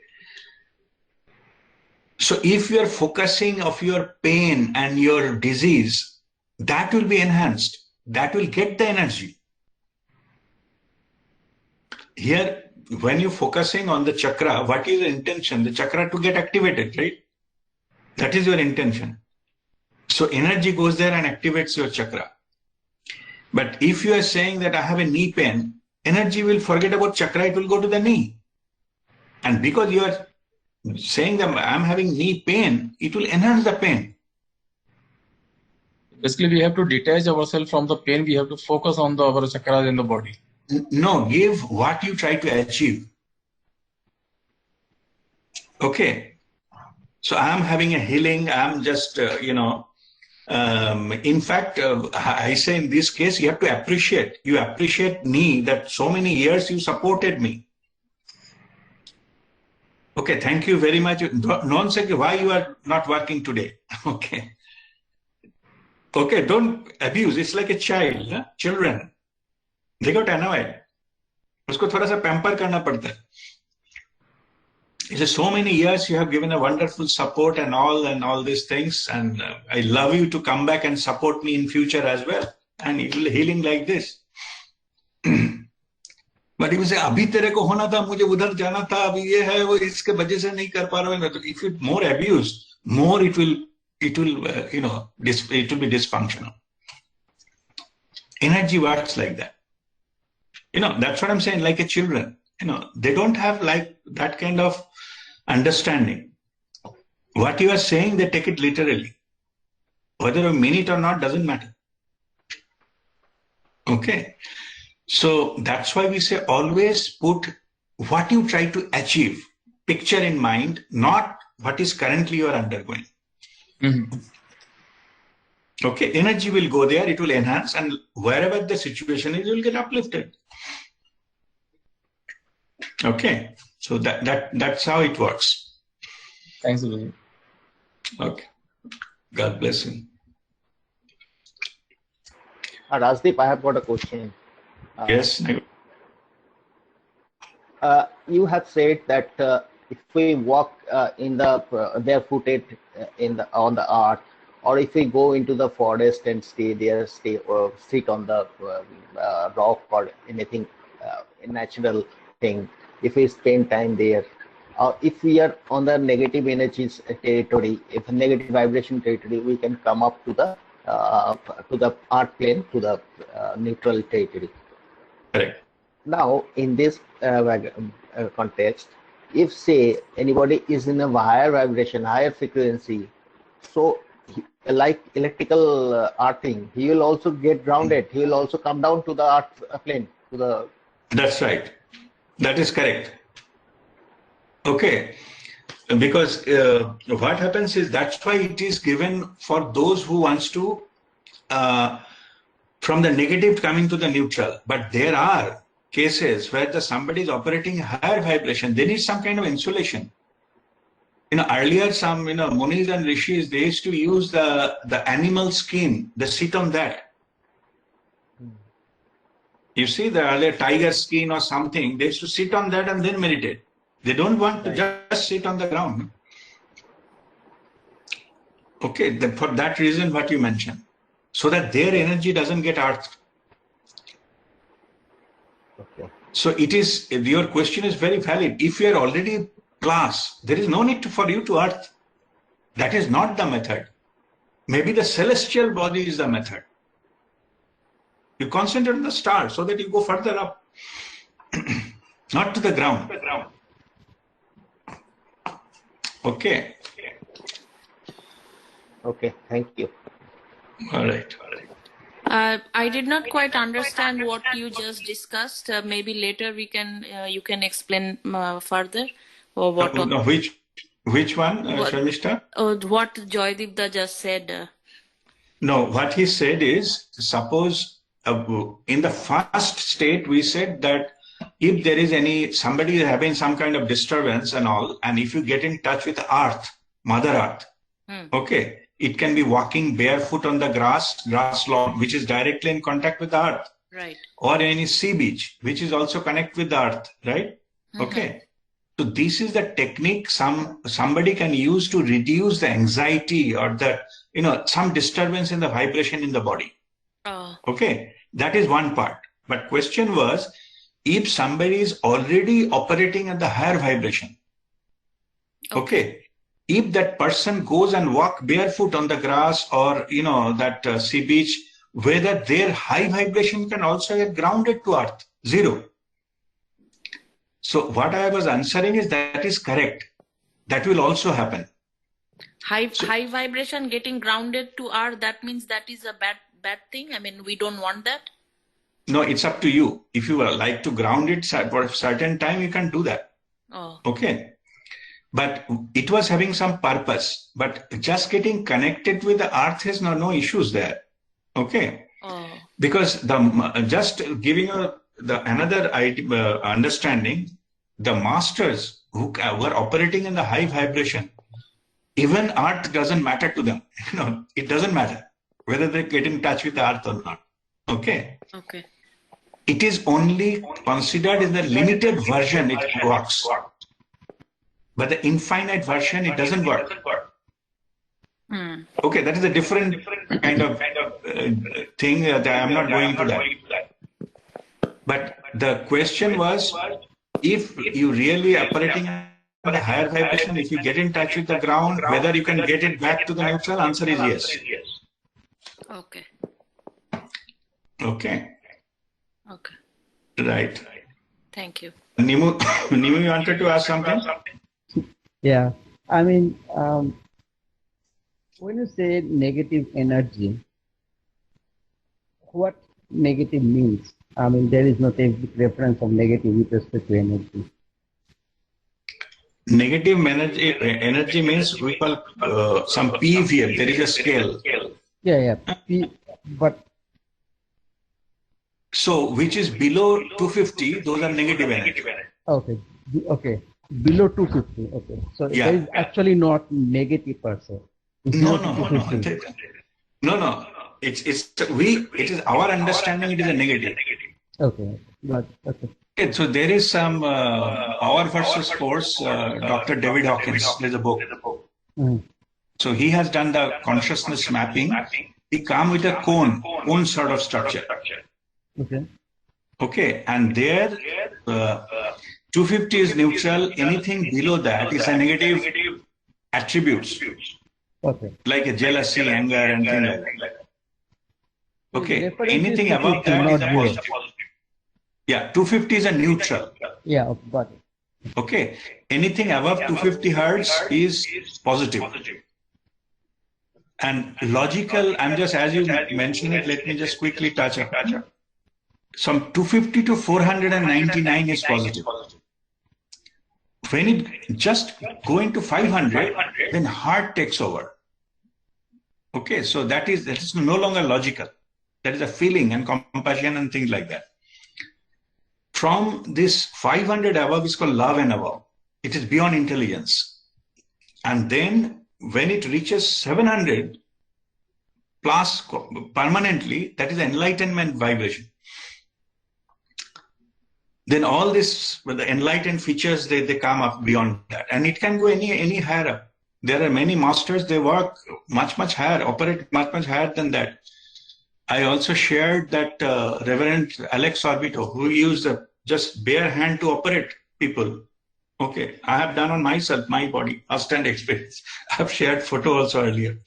So if you are focusing of your pain and your disease, that will be enhanced. That will get the energy. Here, when you're focusing on the chakra, what is the intention? The chakra to get activated, right? That is your intention. So energy goes there and activates your chakra. But if you are saying that I have a knee pain, energy will forget about chakra, it will go to the knee. And because you are saying that I'm having knee pain, it will enhance the pain. Basically, we have to detach ourselves from the pain. We have to focus on our chakras in the body. No, give what you try to achieve. Okay. So I'm having a healing. I'm just, in fact, I say in this case, you have to appreciate. You appreciate me that so many years you supported me. Okay, thank you very much. Don't say why you are not working today. Okay. Okay, don't abuse. It's like a child, huh? Children. They got annoyed. उसको थोड़ा सा pamper करना पड़ता है. It's so many years you have given a wonderful support and all these things, and I love you to come back and support me in future as well, and it will healing like this. But if you say अभी तेरे को होना था, मुझे उधर जाना था, अभी ये है वो इसके वजह से नहीं कर पा रहा हूँ, तो if you more abuse, more it will be dysfunctional. Energy works like that. That's what I'm saying, like a children. They don't have like that kind of understanding. What you are saying, they take it literally. Whether you mean it or not doesn't matter. Okay. So that's why we say always put what you try to achieve, picture in mind, not what is currently you are undergoing. Mm-hmm. Okay, energy will go there, it will enhance, and wherever the situation is, you will get uplifted. Okay, so that's how it works. Thanks, Guruji. Okay, God bless you. Rajdeep, I have got a question. Yes. You have said that if we walk in the barefooted on the earth, or if we go into the forest and stay there, or sit on the rock or anything natural thing, if we spend time there, or if we are on the negative energies territory, if negative vibration territory, we can come up to the earth plane, to the neutral territory. Correct. Now, in this context, if say anybody is in a higher vibration, higher frequency, so like electrical earthing, he will also get grounded. He will also come down to the earth plane. That's right. That is correct. Okay. Because what happens is, that's why it is given for those who wants to from the negative coming to the neutral. But there are cases where somebody is operating higher vibration. They need some kind of insulation. Earlier some munis and rishis, they used to use the animal skin. They sit on that. You see, the earlier tiger skin or something, they used to sit on that and then meditate. They don't want to just sit on the ground. Okay, for that reason what you mentioned, so that their energy doesn't get earthed. Okay. So your question is very valid. If you are already class, there is no need for you to earth. That is not the method. Maybe the celestial body is the method. You concentrate on the star so that you go further up, not to the ground. Okay. Okay, thank you. All right. I did not quite understand what you just discussed. Maybe later you can explain further. Or what? Which one, Sharmishta? What Joydeep just said. No, what he said is, suppose in the first state we said that if there is somebody having some kind of disturbance and all, and if you get in touch with Earth, Mother Earth, okay, it can be walking barefoot on the grass lawn, which is directly in contact with the Earth. Right. Or any sea beach, which is also connected with the Earth, right? Okay. So this is the technique somebody can use to reduce the anxiety or some disturbance in the vibration in the body. Okay, that is one part. But question was, if somebody is already operating at the higher vibration, okay, if that person goes and walk barefoot on the grass or, that sea beach, whether their high vibration can also get grounded to earth, zero. So what I was answering is that is correct. That will also happen. High vibration getting grounded to earth, that means that is a bad thing. I mean, we don't want that. No, it's up to you. If you like to ground it for a certain time, you can do that. Oh. Okay. But it was having some purpose. But just getting connected with the earth has no issues there. Okay. Oh. Because just giving another understanding, the masters who were operating in the high vibration, even earth doesn't matter to them. It doesn't matter whether they get in touch with the earth or not. Okay. Okay. It is only considered in the limited version it works. But the infinite version, it doesn't work. Okay, that is a different kind of thing that I'm not going to that. But the question was, if you really operating at a higher vibration, if you get in touch with the ground, whether you can get it back to the neutral, answer is yes. Okay. Okay. Okay. Right. Thank you. Nimu, you wanted to ask something? Yeah, I mean, when you say negative energy, what negative means? I mean, there is no reference of negative with respect to energy. Negative energy means we call some PVM. There is a scale. Yeah. But so, which is below 250, those are negative energy. Okay. Below 250. Okay. So there is actually not negative per se. No. It is our understanding. It is a negative. Okay. Okay. So there is some Power versus Force. Dr. David Hawkins. There's a book. So he has done the consciousness mapping. He come with a cone sort of structure. Okay. And there, 250 is neutral. Anything below that is a negative attributes. Okay. Like a jealousy, anger, and things like that. Okay. Anything above that is a positive. Yeah, 250 is a neutral. Yeah, got it. Okay. Anything above 250 hertz is positive. And logical, I'm just, as you mentioned it, let me just quickly touch up. From 250 to 499 is positive. When it just going to 500, then heart takes over. Okay, so that is no longer logical. That is a feeling and compassion and things like that. From this 500 above is called love and above. It is beyond intelligence. And then when it reaches 700 plus permanently, that is enlightenment vibration. Then all this, with the enlightened features, they come up beyond that. And it can go any higher up. There are many masters, they work much higher, operate much higher than that. I also shared that Reverend Alex Orbito, who used just bare hand to operate people. Okay, I have done on myself, my body, first-hand experience. I have shared photo also earlier.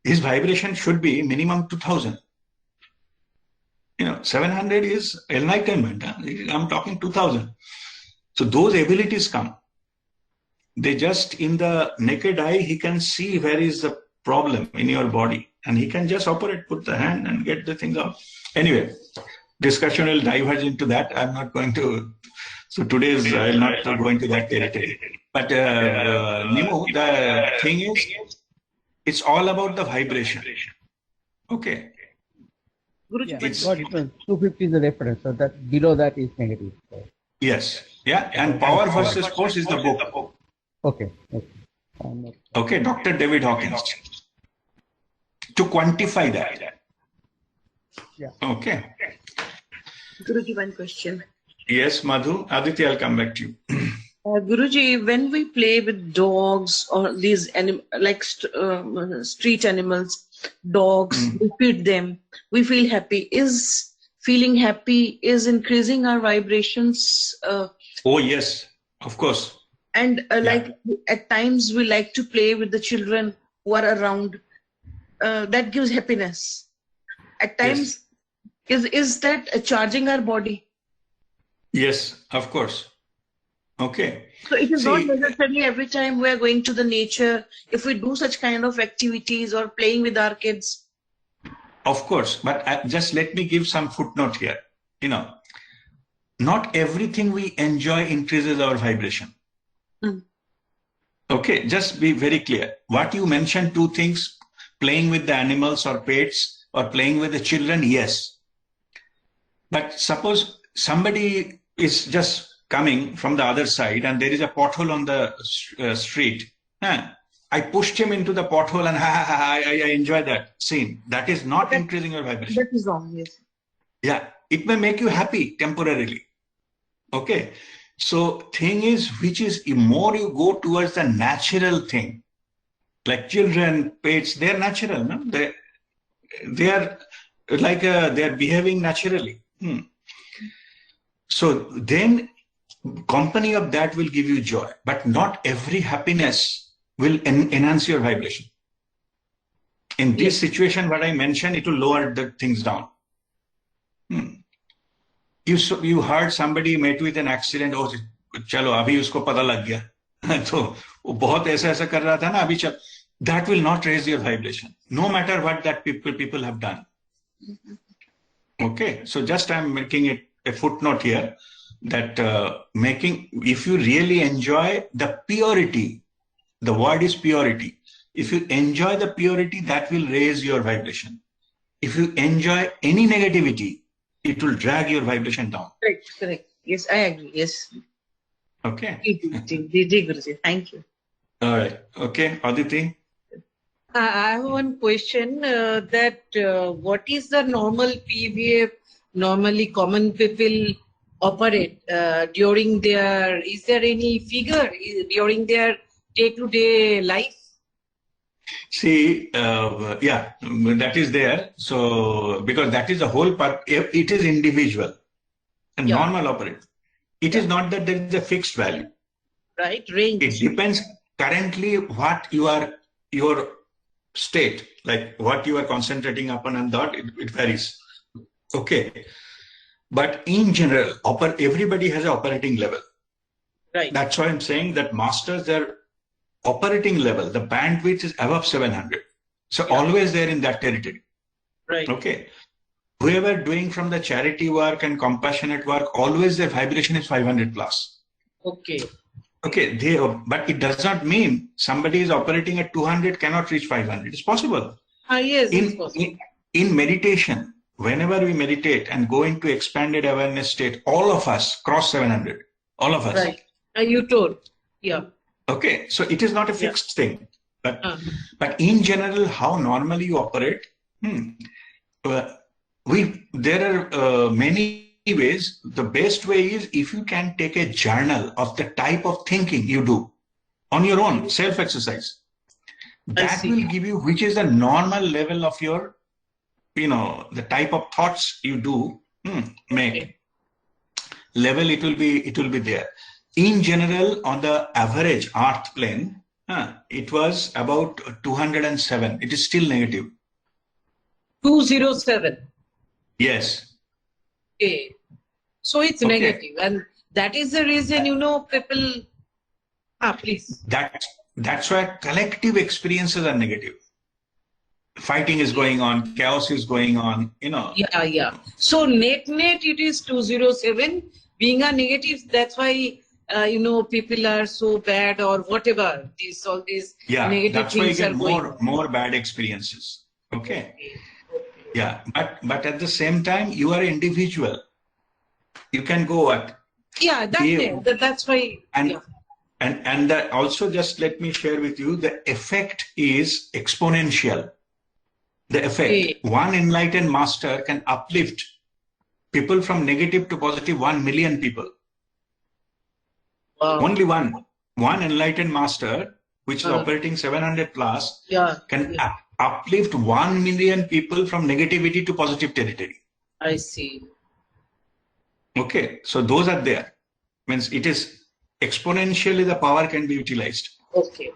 His vibration should be minimum 2000. 700 is enlightenment. I'm talking 2000. So those abilities come. They just, in the naked eye, he can see where is the problem in your body. And he can just operate, put the hand and get the things out. Anyway, discussion will diverge into that. I'm not going to. So today's, I'll not go into that territory. But Nimu, the thing is, it's all about the vibration. Okay. Yeah, 250 is the reference, so that below that is negative. Yes. Yeah. And Power versus Force is the book. Okay. Okay, Dr. David Hawkins. To quantify that. Yeah. Okay. Guruji, one question. Yes, Madhu. Aditya, I'll come back to you. Guruji, when we play with dogs or these street animals, dogs, we feed them, we feel happy. Is feeling happy is increasing our vibrations. Oh, yes, of course. And like at times we like to play with the children who are around. That gives happiness. At times, is that charging our body? Yes, of course. Okay. So it is not necessarily every time we are going to the nature. If we do such kind of activities or playing with our kids. Of course, but just let me give some footnote here. You know, not everything we enjoy increases our vibration. Okay, just be very clear. What you mentioned, two things, playing with the animals or pets or playing with the children, yes. But suppose somebody is just coming from the other side and there is a pothole on the street. I pushed him into the pothole and I enjoy that scene. That is not increasing your vibration. That is wrong, yes. Yeah, it may make you happy temporarily. Okay. So thing is, which is more you go towards the natural thing, like children, pets, they're natural, no? They are like they're behaving naturally. So then company of that will give you joy, but not every happiness will enhance your vibration. In this situation, what I mentioned, it will lower the things down. You heard somebody met with an accident. Oh, चलो अभी उसको पता लग गया तो वो बहुत ऐसा कर रहा था ना अभी चल. That will not raise your vibration, no matter what that people have done. Okay, so just I'm making it a footnote here that if you really enjoy the purity, the word is purity. If you enjoy the purity, that will raise your vibration. If you enjoy any negativity, it will drag your vibration down. Correct. Yes, I agree. Yes. Okay. Thank you. All right. Okay, Aditi. I have one question what is the normal PVA normally common people operate during their, is there any figure during their day-to-day life? See, that is there. So, because that is the whole part, it is individual and normal operate. It is not that there is a fixed value. Right, range. It depends currently what your state, like what you are concentrating upon and that, it varies. Okay. But in general, everybody has an operating level. Right. That's why I'm saying that masters, their operating level, the bandwidth is above 700. So always they're in that territory. Right. Okay. Whoever doing from the charity work and compassionate work, always their vibration is 500 plus. Okay. Okay. But it does not mean somebody is operating at 200 cannot reach 500. It's possible. Yes, it's possible. In meditation, whenever we meditate and go into expanded awareness state, all of us cross 700. All of us. Right. You told. Yeah. Okay. So it is not a fixed thing. But in general, how normally you operate, there are many ways. The best way is if you can take a journal of the type of thinking you do on your own, self-exercise. That will give you which is the normal level of your, the type of thoughts you do make. Level, it will be there. In general, on the average earth plane, it was about 207. It is still negative. 207. Yes. Okay. So it's negative, and that is the reason people. Please. That's why collective experiences are negative. Fighting is going on, chaos is going on. Yeah. So net it is 207. Being a negative, that's why people are so bad or whatever. All these negative that's why you things get are more bad experiences. Okay. Yeah, but at the same time, you are individual. You can go at. Yeah, that's why. And also, just let me share with you, the effect is exponential. The effect. One enlightened master can uplift people from negative to positive 1 million people. Wow. Only one enlightened master, which is operating 700 plus, can uplift 1 million people from negativity to positive territory. I see. Okay, so those are there. Means it is exponentially the power can be utilized. Okay.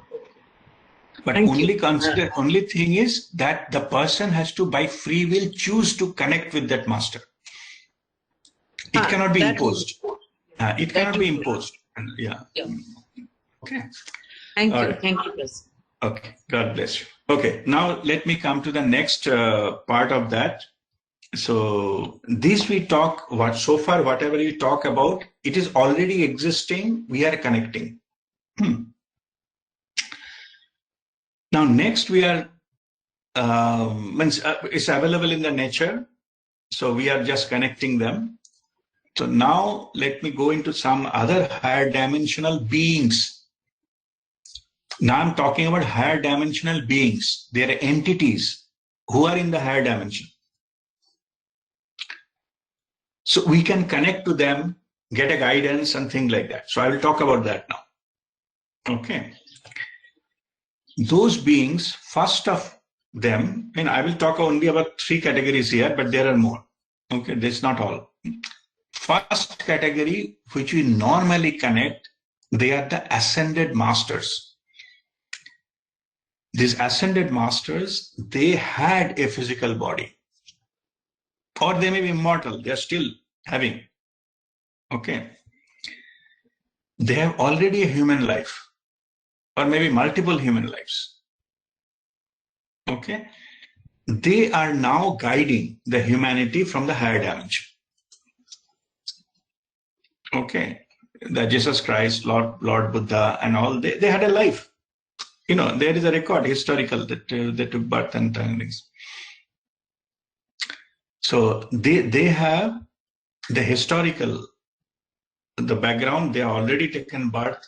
But Thank only you. consider, only thing is that the person has to by free will choose to connect with that master. It cannot be imposed. It cannot be imposed. Yeah. Okay. Thank you. Right. Thank you, President. Okay. God bless you. Okay. Now let me come to the next part of that. So this we talk what so far whatever we talk about, it is already existing. We are connecting. Now next we are it's available in the nature. So we are just connecting them. So now let me go into some other higher dimensional beings. Now I'm talking about higher dimensional beings. They are entities who are in the higher dimension. So we can connect to them, get a guidance and things like that. So I will talk about that now. Okay. Those beings, first of them, and I will talk only about 3 categories here, but there are more. Okay, that's not all. First category, which we normally connect, they are the ascended masters. These ascended masters, they had a physical body. Or they may be immortal, they are still having. Okay. They have already a human life, or maybe multiple human lives. Okay. They are now guiding the humanity from the higher dimension. Okay. The Jesus Christ, Lord Buddha, and all, they had a life. You know, there is a record, historical, that they took birth and things. So they have the historical, the background, they have already taken birth.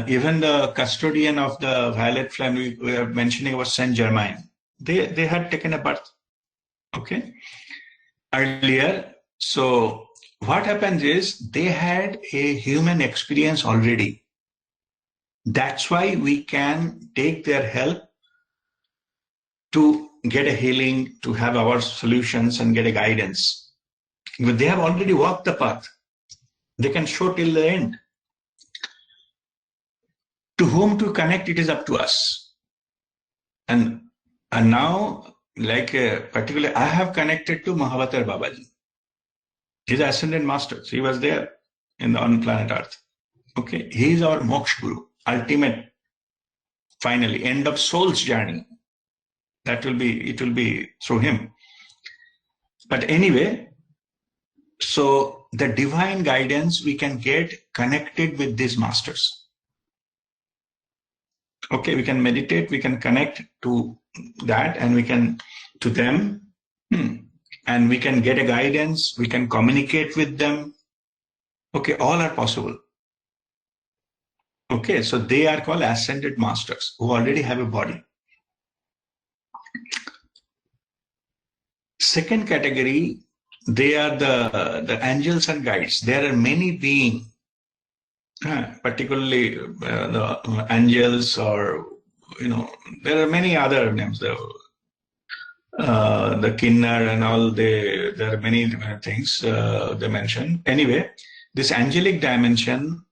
Even the custodian of the Violet Flame, we are mentioning about Saint Germain, they had taken a birth, okay, earlier. So what happens is they had a human experience already. That's why we can take their help to get a healing, to have our solutions and get a guidance. But they have already walked the path. They can show till the end. To whom to connect, it is up to us. And now, like particularly, I have connected to Mahavatar Babaji. He's an ascended master. So he was there on planet Earth. Okay, he is our Moksha Guru, ultimate, finally, end of soul's journey. It will be through him. But anyway, so the divine guidance, we can get connected with these masters. Okay, we can meditate, we can connect to that, and we can, to them, and we can get a guidance, we can communicate with them. Okay, all are possible. Okay, so they are called ascended masters who already have a body. Second category, they are the angels and guides. There are many beings, particularly the angels, or there are many other names. The Kinnar and all. There are many things they mention. Anyway, this angelic dimension,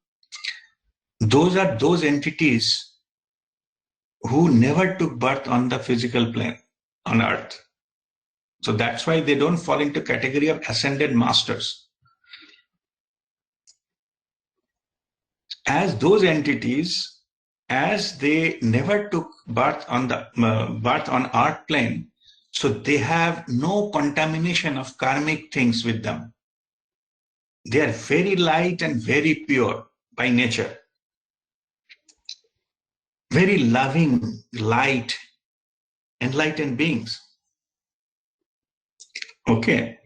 those are those entities who never took birth on the physical plane on Earth. So that's why they don't fall into category of ascended masters. As those entities, as they never took birth on Earth plane, so they have no contamination of karmic things with them. They are very light and very pure by nature. Very loving, light, enlightened beings. Okay.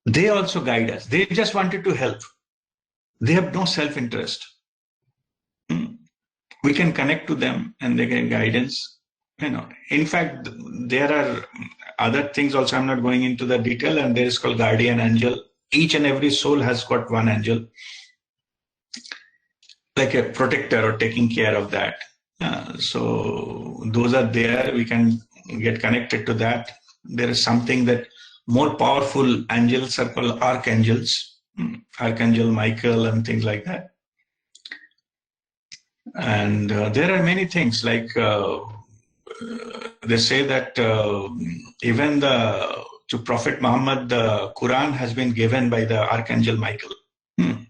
They also guide us. They just wanted to help. They have no self-interest. We can connect to them and they get guidance. In fact, there are other things also. I'm not going into the detail, and there is called guardian angel. Each and every soul has got one angel, like a protector or taking care of that. So those are there. We can get connected to that. There is something that more powerful angels are called archangels, Archangel Michael and things like that. And there are many things like they say that even to Prophet Muhammad, the Quran has been given by the Archangel Michael, the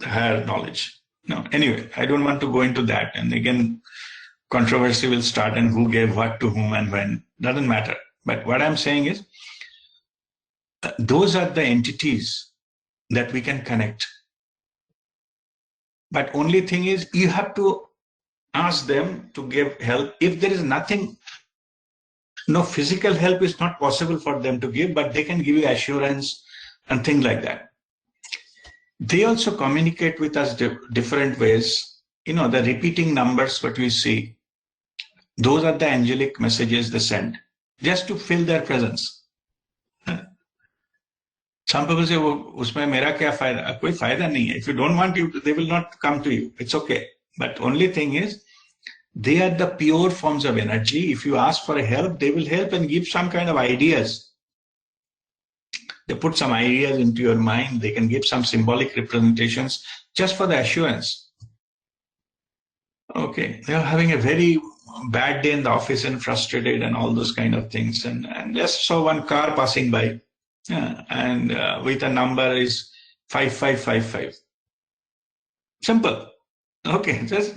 higher knowledge. No, anyway, I don't want to go into that. And again, controversy will start and who gave what to whom and when. Doesn't matter. But what I'm saying is, those are the entities that we can connect. But only thing is, you have to ask them to give help. If there is nothing, no physical help is not possible for them to give, but they can give you assurance and things like that. They also communicate with us different ways. You know, the repeating numbers, what we see, those are the angelic messages they send, just to fill their presence. Some people say, "Usme mera kya fayda?" Koi fayda nahi hai. If you don't want you, they will not come to you. It's okay. But only thing is, they are the pure forms of energy. If you ask for help, they will help and give some kind of ideas. They put some ideas into your mind. They can give some symbolic representations just for the assurance. Okay, they are having a very bad day in the office and frustrated and all those kind of things. And just saw one car passing by. And with a number is 5555. Simple. Okay, just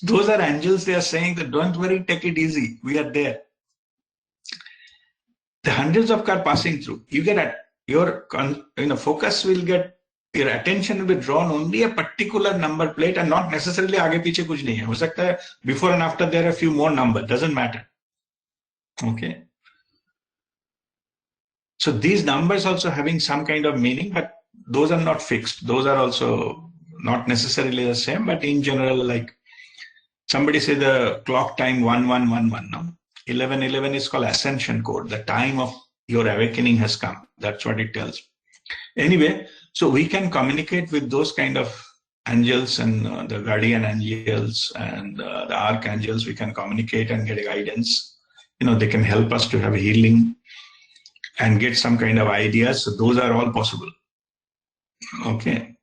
those are angels. They are saying that don't worry, take it easy. We are there. The hundreds of cars passing through. You get your focus will get, your attention will be drawn only a particular number plate and not necessarily आगे पीछे कुछ नहीं है. हो सकता है before and after there are a few more numbers. Doesn't matter. Okay. So these numbers also having some kind of meaning, but those are not fixed. Those are also not necessarily the same, but in general, like somebody say the clock time 1111, no? 1111 is called ascension code. The time of your awakening has come. That's what it tells. Anyway, so we can communicate with those kind of angels and the guardian angels and the archangels. We can communicate and get guidance. You know, they can help us to have healing and get some kind of ideas. So those are all possible. Okay.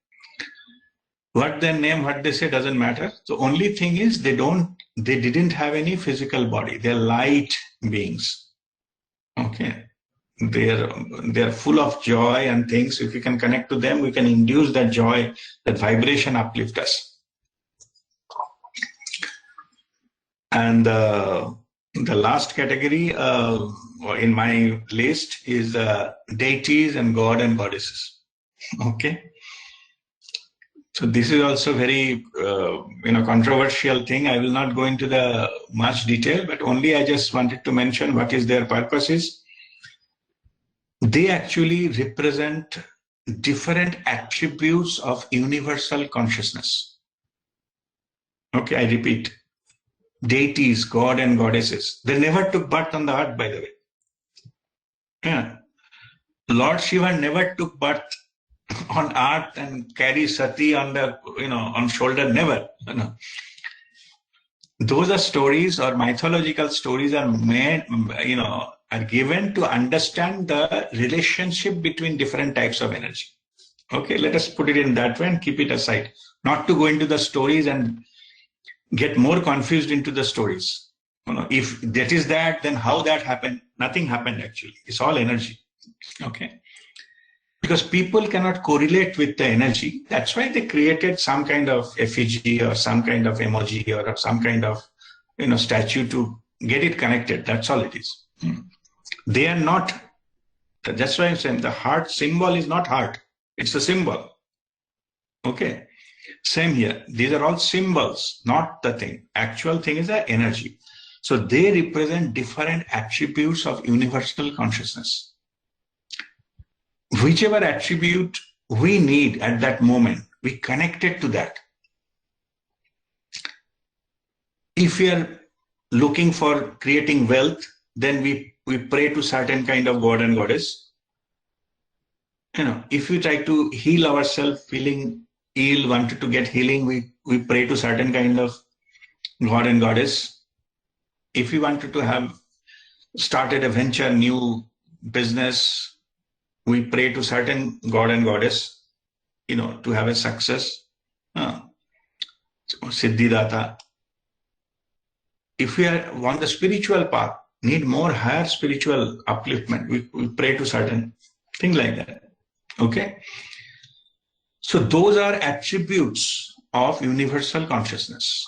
What their name, what they say doesn't matter. The only thing is they didn't have any physical body. They're light beings. Okay. They're full of joy and things. If we can connect to them, we can induce that joy, that vibration uplift us. And the last category in my list is deities and god and goddesses. Okay. So this is also very controversial thing. I will not go into the much detail, but only I just wanted to mention what is their purpose is. They actually represent different attributes of universal consciousness. Okay, I repeat. Deities, God and goddesses. They never took birth on the earth, by the way. Yeah. Lord Shiva never took birth on earth and carry Sati on the, on shoulder, never. Those are stories or mythological stories are made, are given to understand the relationship between different types of energy. Okay, let us put it in that way and keep it aside. Not to go into the stories and get more confused into the stories. If that is that, then how that happened? Nothing happened actually. It's all energy. Okay. Because people cannot correlate with the energy. That's why they created some kind of effigy or some kind of emoji or some kind of statue to get it connected. That's all it is. They are not. That's why I'm saying the heart symbol is not heart. It's a symbol. Okay. Same here. These are all symbols, not the thing. Actual thing is the energy. So they represent different attributes of universal consciousness. Whichever attribute we need at that moment, we connect it to that. If we are looking for creating wealth, then we pray to certain kind of god and goddess. If we try to heal ourselves, feeling ill, wanted to get healing, we pray to certain kind of god and goddess. If we wanted to have started a venture, new business, we pray to certain god and goddess, to have a success. Siddhidata. If we are on the spiritual path, need more higher spiritual upliftment, we pray to certain things like that. Okay? So those are attributes of universal consciousness.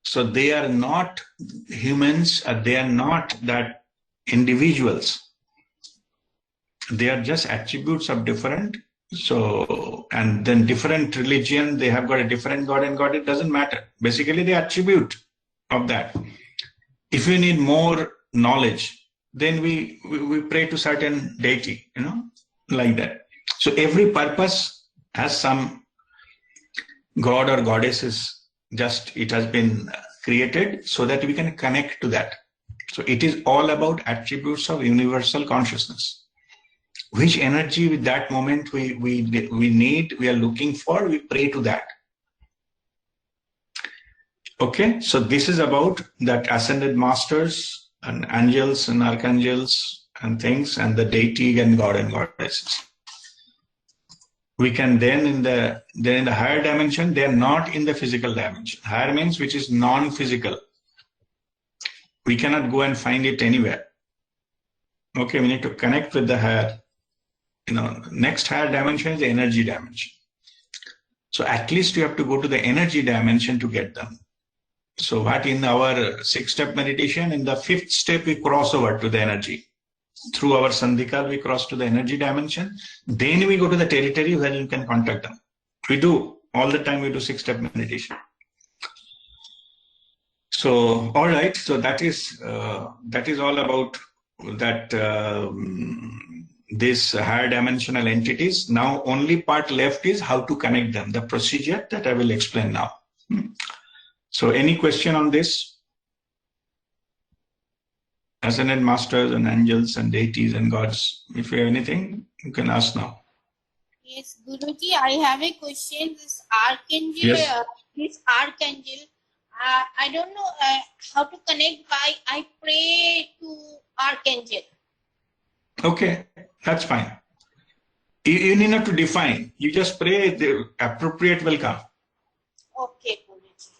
So they are not humans, they are not that individuals. They are just attributes of different. So, and then different religion, they have got a different god and god, it doesn't matter. Basically, the attribute of that. If we need more knowledge, then we pray to certain deity, like that. So every purpose has some god or goddesses. Just it has been created so that we can connect to that. So it is all about attributes of universal consciousness. Which energy with that moment we need, we are looking for, we pray to that. Okay, so this is about that ascended masters and angels and archangels and things, and the deity and god and goddesses. We can then in the higher dimension, they are not in the physical dimension. Higher means which is non-physical. We cannot go and find it anywhere. Okay, we need to connect with the higher. Next higher dimension is the energy dimension. So at least you have to go to the energy dimension to get them. So what in our 6-step meditation, in the 5th step, we cross over to the energy. Through our Sandhika, we cross to the energy dimension. Then we go to the territory where you can contact them. We do, all the time we do 6-step meditation. So, all right. So that is all about that, these higher dimensional entities. Now only part left is how to connect them, the procedure that I will explain now. So any question on this? Ascended masters and angels and deities and gods. If you have anything, you can ask now. Yes, Guruji, I have a question. This archangel, yes. I don't know how to connect. I pray to archangel. Okay, that's fine. You need not to define. You just pray, the appropriate will come. Okay, Guruji.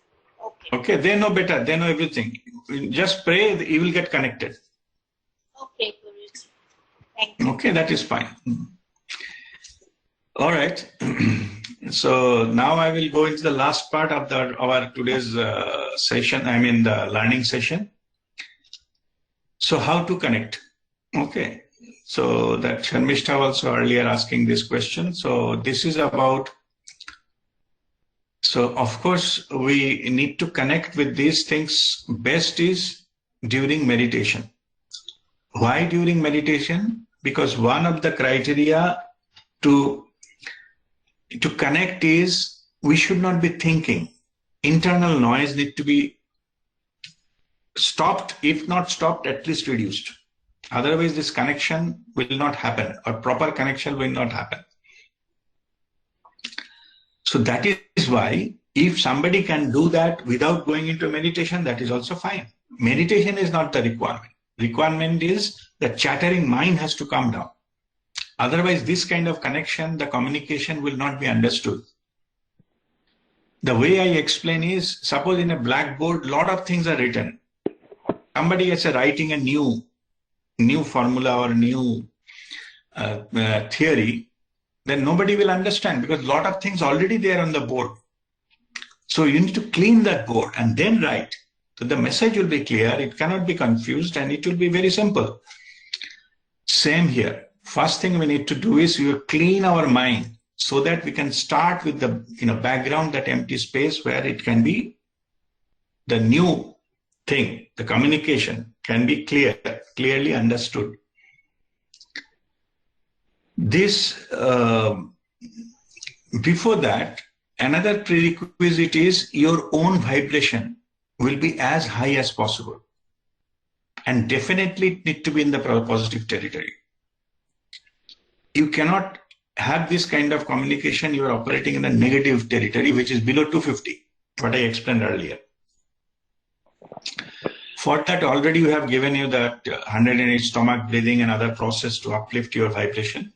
Okay. Okay, they know better. They know everything. Just pray, you will get connected. Okay, Guruji. Thank you. Okay, that is fine. All right. So now I will go into the last part of our today's session. I mean the learning session. So how to connect? Okay. So that Sharmishta also earlier asking this question. So this is about. So of course we need to connect with these things. Best is during meditation. Why during meditation? Because one of the criteria to connect is we should not be thinking. Internal noise need to be stopped. If not stopped, at least reduced. Otherwise, this connection will not happen, or proper connection will not happen. So that is why if somebody can do that without going into meditation, that is also fine. Meditation is not the requirement. Requirement is the chattering mind has to come down. Otherwise, this kind of connection, the communication will not be understood. The way I explain is, suppose in a blackboard, lot of things are written. Somebody is writing a new formula or new theory, then nobody will understand because a lot of things already there on the board. So you need to clean that board and then write. So the message will be clear, it cannot be confused, and it will be very simple. Same here. First thing we need to do is we clean our mind so that we can start with the background, that empty space where it can be the new thing, the communication can be clearly understood. This, before that, another prerequisite is your own vibration will be as high as possible. And definitely it needs to be in the positive territory. You cannot have this kind of communication, you are operating in a negative territory, which is below 250, what I explained earlier. For that, already you have given you that 108 stomach breathing and other process to uplift your vibration.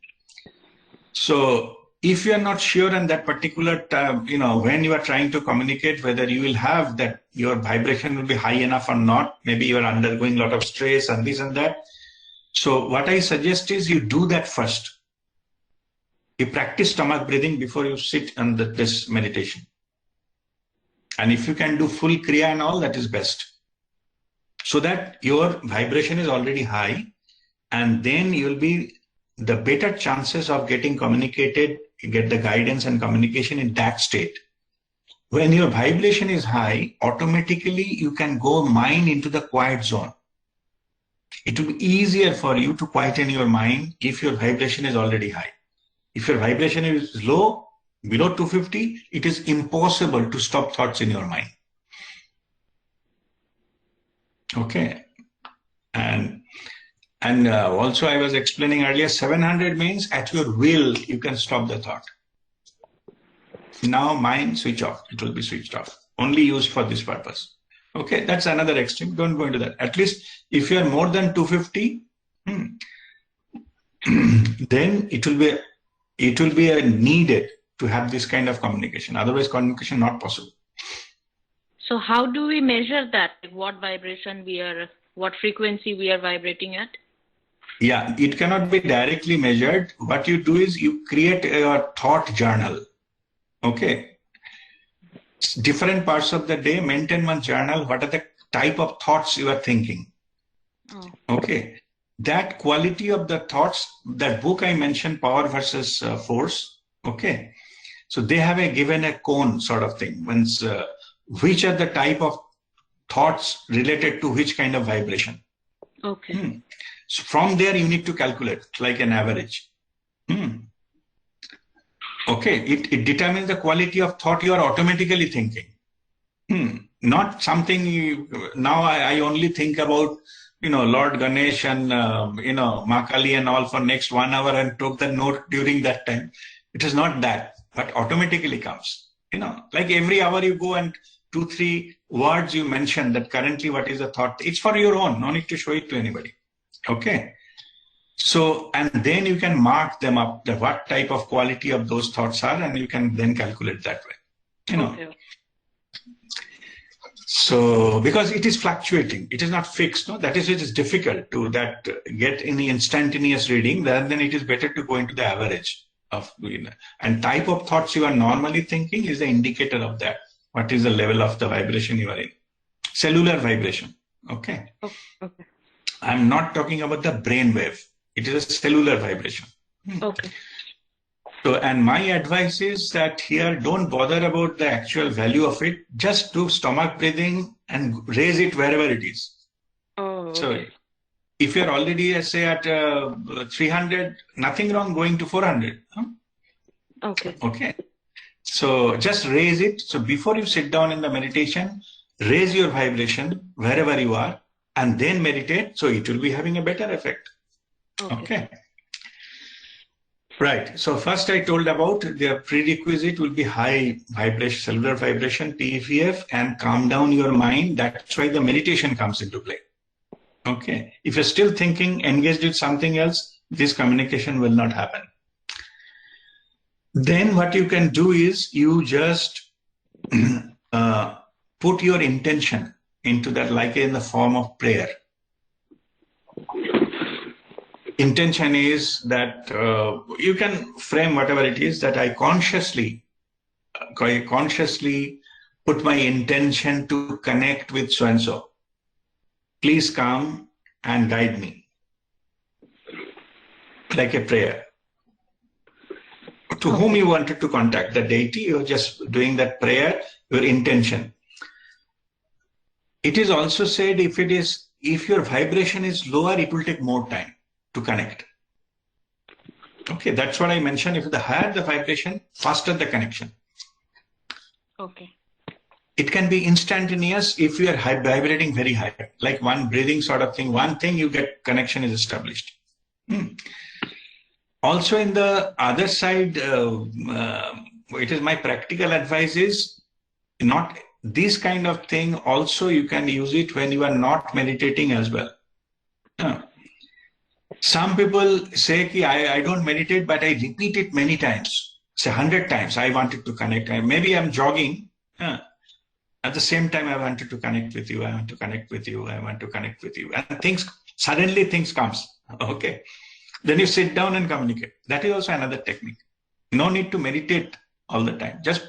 So if you are not sure in that particular time, when you are trying to communicate, whether you will have that, your vibration will be high enough or not, maybe you are undergoing a lot of stress and this and that. So what I suggest is you do that first. You practice stomach breathing before you sit on this meditation. And if you can do full Kriya and all, that is best. So that your vibration is already high, and then you'll be the better chances of getting communicated, you get the guidance and communication in that state. When your vibration is high, automatically you can go mind into the quiet zone. It will be easier for you to quieten your mind if your vibration is already high. If your vibration is low, below 250, it is impossible to stop thoughts in your mind. Okay. And also I was explaining earlier, 700 means at your will, you can stop the thought. Now mind switch off, it will be switched off, only used for this purpose. Okay, that's another extreme, don't go into that. At least if you are more than 250, then it will be needed to have this kind of communication. Otherwise communication not possible. So how do we measure that? What vibration what frequency we are vibrating at? Yeah, it cannot be directly measured. What you do is you create a thought journal. Okay. Different parts of the day, maintain one journal. What are the type of thoughts you are thinking? Oh. Okay. That quality of the thoughts, that book I mentioned, Power versus Force. Okay. So they have given a cone sort of thing. Which are the type of thoughts related to which kind of vibration. Okay. So from there you need to calculate like an average. Okay, it determines the quality of thought you are automatically thinking. Not something now I only think about, Lord Ganesh and, Ma Kali and all for next 1 hour and took the note during that time. It is not that, but automatically comes. Like every hour you go and 2-3 words you mention that currently what is the thought. It's for your own, no need to show it to anybody. Okay. So, and then you can mark them up, what type of quality of those thoughts are, and you can then calculate that way. Okay. So, because it is fluctuating, it is not fixed, no? That is, it is difficult to get any instantaneous reading, then it is better to go into the average of, and type of thoughts you are normally thinking is the indicator of that. What is the level of the vibration you are in? Cellular vibration. Okay. Okay. I'm not talking about the brain wave. It is a cellular vibration. Okay. So, and my advice is that here, don't bother about the actual value of it. Just do stomach breathing and raise it wherever it is. Oh, okay. So, if you're already, say, at 300, nothing wrong going to 400. Huh? Okay. Okay. So, just raise it. So, before you sit down in the meditation, raise your vibration wherever you are and then meditate. So, it will be having a better effect. Okay. Right. So first I told about the prerequisite will be high vibration, cellular vibration, PVF, and calm down your mind. That's why the meditation comes into play. Okay. If you're still thinking, engaged with something else, this communication will not happen. Then what you can do is you just put your intention into that, like in the form of prayer. Intention is that you can frame whatever it is, that I consciously put my intention to connect with so-and-so. Please come and guide me. Like a prayer. To whom you wanted to contact, the deity, you're just doing that prayer, your intention. It is also said if your vibration is lower, it will take more time to connect. Okay, that's what I mentioned. If the higher the vibration, faster the connection. Okay. It can be instantaneous if you are vibrating very high, like one breathing sort of thing. One thing you get connection is established. Also, in the other side, it is my practical advice is not this kind of thing also you can use it when you are not meditating as well. Some people say, I don't meditate, but I repeat it many times. Say 100 times, I wanted to connect. Maybe I'm jogging. At the same time, I wanted to connect with you. I want to connect with you. I want to connect with you. And suddenly things comes. Okay. Then you sit down and communicate. That is also another technique. No need to meditate all the time. Just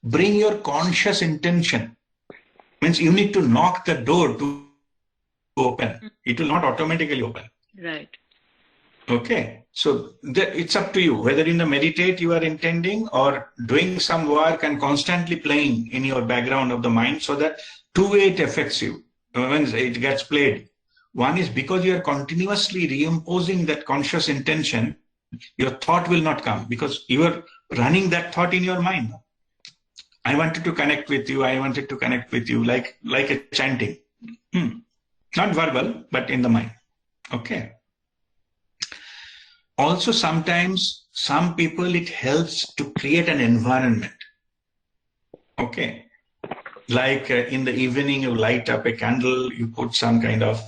bring your conscious intention. Means you need to knock the door to open. It will not automatically open. Right. Okay. So it's up to you whether in the meditate you are intending or doing some work and constantly playing in your background of the mind, so that two-way it affects you when it gets played. One is because you are continuously reimposing that conscious intention, your thought will not come because you are running that thought in your mind. I wanted to connect with you. I wanted to connect with you, like a chanting. Not verbal, but in the mind. Okay. Also, sometimes some people, it helps to create an environment. Okay. Like in the evening, you light up a candle, you put some kind of,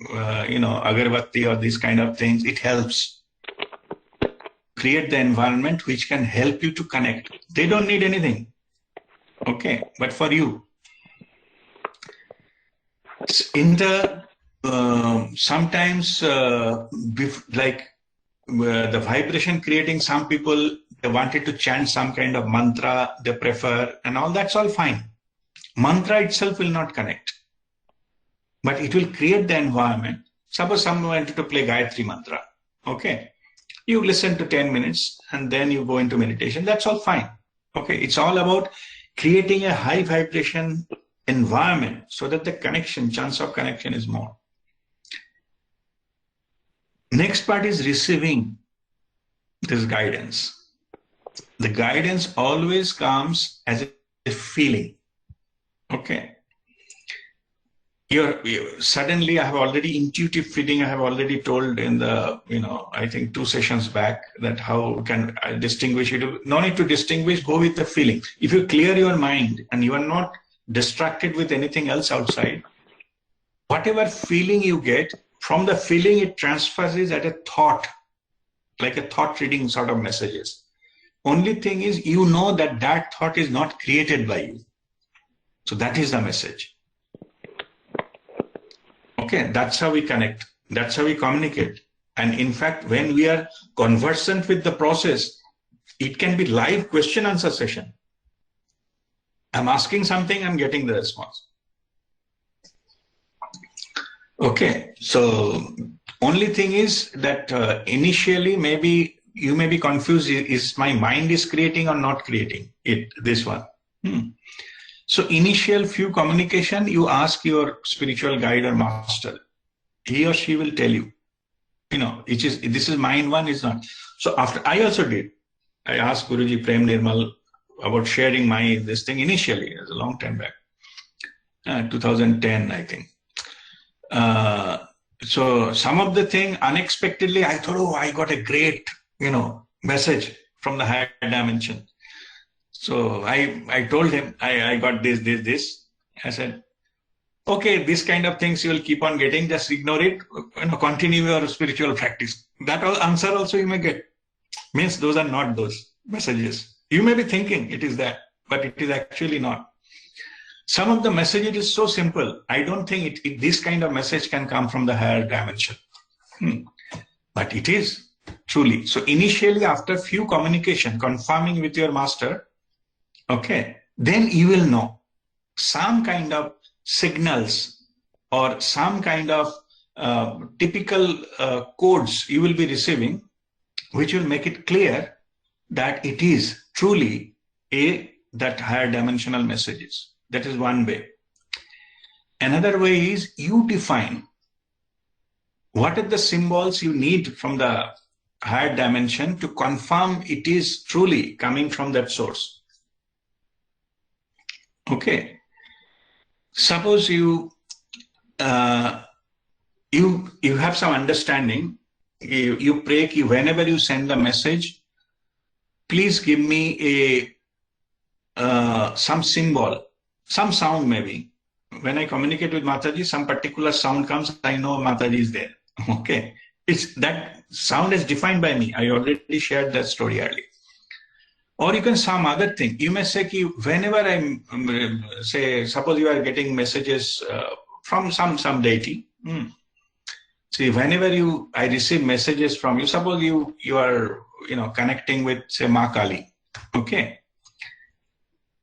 agarbatti or these kind of things. It helps create the environment which can help you to connect. They don't need anything. Okay. But for you, in the, sometimes the vibration creating, some people, they wanted to chant some kind of mantra, they prefer, and all that's all fine. Mantra itself will not connect, but it will create the environment. Suppose someone wanted to play Gayatri mantra. Okay. You listen to 10 minutes and then you go into meditation. That's all fine. Okay. It's all about creating a high vibration environment so that the connection, chance of connection is more. Next part is receiving this guidance. The guidance always comes as a feeling. Okay. Suddenly I have already intuitive feeling. I have already told in the, I think 2 sessions back that how can I distinguish it. No need to distinguish, go with the feeling. If you clear your mind and you are not distracted with anything else outside, whatever feeling you get, from the feeling it transfers at a thought, like a thought reading sort of messages. Only thing is, that thought is not created by you. So that is the message. Okay, that's how we connect. That's how we communicate. And in fact, when we are conversant with the process, it can be live question answer session. I'm asking something, I'm getting the response. Okay, so only thing is that initially maybe you may be confused, is my mind is creating or not creating this one. So initial few communication, you ask your spiritual guide or master. He or she will tell you, this is mind one, is not. So after, I also did. I asked Guruji Prem Nirmal about sharing this thing initially, as a long time back, 2010, I think. So some of the thing unexpectedly, I thought, I got a great, message from the higher dimension. So I told him, I got this. I said, okay, this kind of things you will keep on getting, just ignore it, continue your spiritual practice. That answer also you may get. Means those are not those messages. You may be thinking it is that, but it is actually not. Some of the message, it is so simple. I don't think this kind of message can come from the higher dimension. But it is truly. So initially, after few communication, confirming with your master, okay, then you will know some kind of signals or some kind of typical codes you will be receiving, which will make it clear that it is truly that higher dimensional messages. That is one way. Another way is you define what are the symbols you need from the higher dimension to confirm it is truly coming from that source. Okay. Suppose you have some understanding. You pray, whenever you send a message, please give me some symbol, some sound maybe. When I communicate with Mataji, some particular sound comes, I know Mataji is there. Okay. It's that sound is defined by me. I already shared that story earlier. Or you can some other thing. You may say, whenever I'm, say, suppose you are getting messages from some deity. See, whenever I receive messages from you, suppose you are, connecting with, say, Ma Kali. Okay.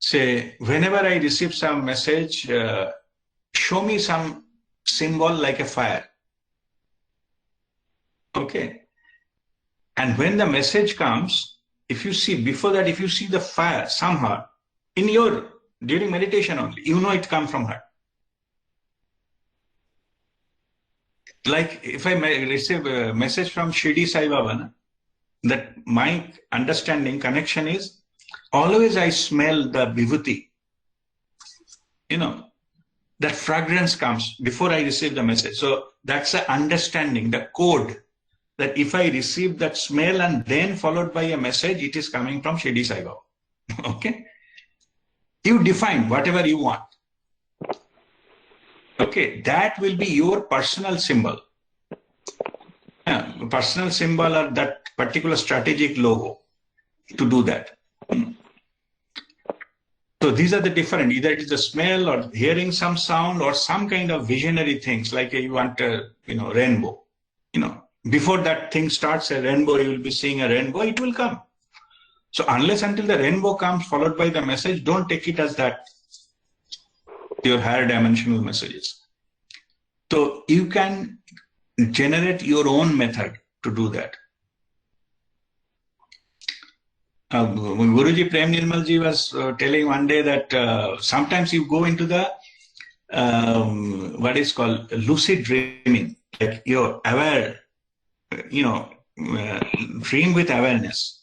Say, whenever I receive some message, show me some symbol like a fire. Okay. And when the message comes, if you see, before that, if you see the fire somehow, during meditation only, it comes from her. Like if I receive a message from Shirdi Sai Baba, that my understanding, connection is, always I smell the vibhuti. That fragrance comes before I receive the message. So that's the understanding, the code, that if I receive that smell and then followed by a message, it is coming from Shirdi Sai Baba. Okay? You define whatever you want. Okay, that will be your personal symbol. Personal symbol or that particular strategic logo to do that. So these are the different, either it is the smell or hearing some sound or some kind of visionary things, like you want a rainbow. Before that thing starts, a rainbow, you will be seeing a rainbow, it will come. So unless until the rainbow comes followed by the message, don't take it as that your higher dimensional messages. So you can generate your own method to do that. Guruji Prem Nirmal ji was telling one day that sometimes you go into the what is called lucid dreaming, like you're aware, dream with awareness.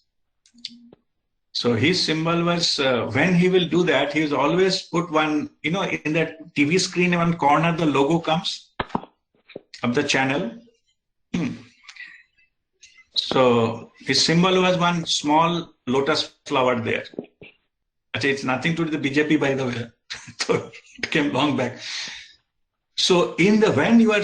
So his symbol was when he will do that, he has always put one, in that TV screen in one corner, the logo comes of the channel. So his symbol was one small lotus flower there. It's nothing to do with the BJP, by the way. So it came long back. So when you are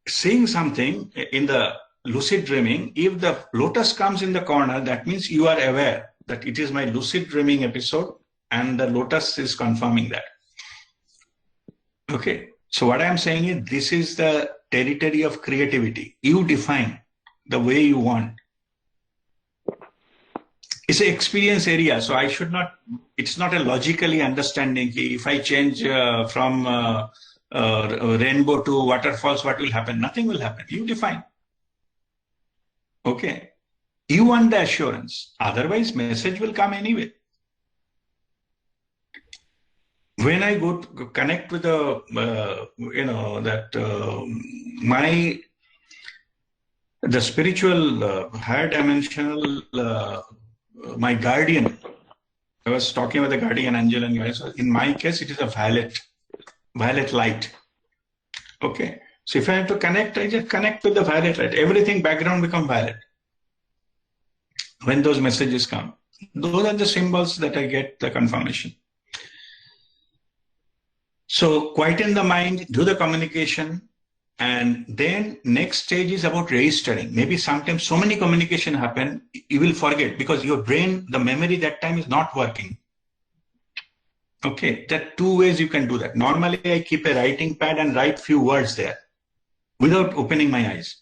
seeing something in the lucid dreaming, if the lotus comes in the corner, that means you are aware that it is my lucid dreaming episode and the lotus is confirming that. Okay. So what I am saying is, this is the territory of creativity. You define the way you want. It's an experience area, so it's not a logically understanding. If I change from rainbow to waterfalls, what will happen? Nothing will happen. You define. Okay. You want the assurance. Otherwise, message will come anyway. When I go to connect with the spiritual higher dimensional, my guardian, I was talking with the guardian angel, and so in my case, it is a violet light. Okay. So if I have to connect, I just connect with the violet light. Everything background become violet. When those messages come, those are the symbols that I get the confirmation. So quieten the mind, do the communication, and then next stage is about registering. Maybe sometimes so many communication happen, you will forget because your brain, the memory that time is not working. Okay, there are two ways you can do that. Normally, I keep a writing pad and write few words there without opening my eyes.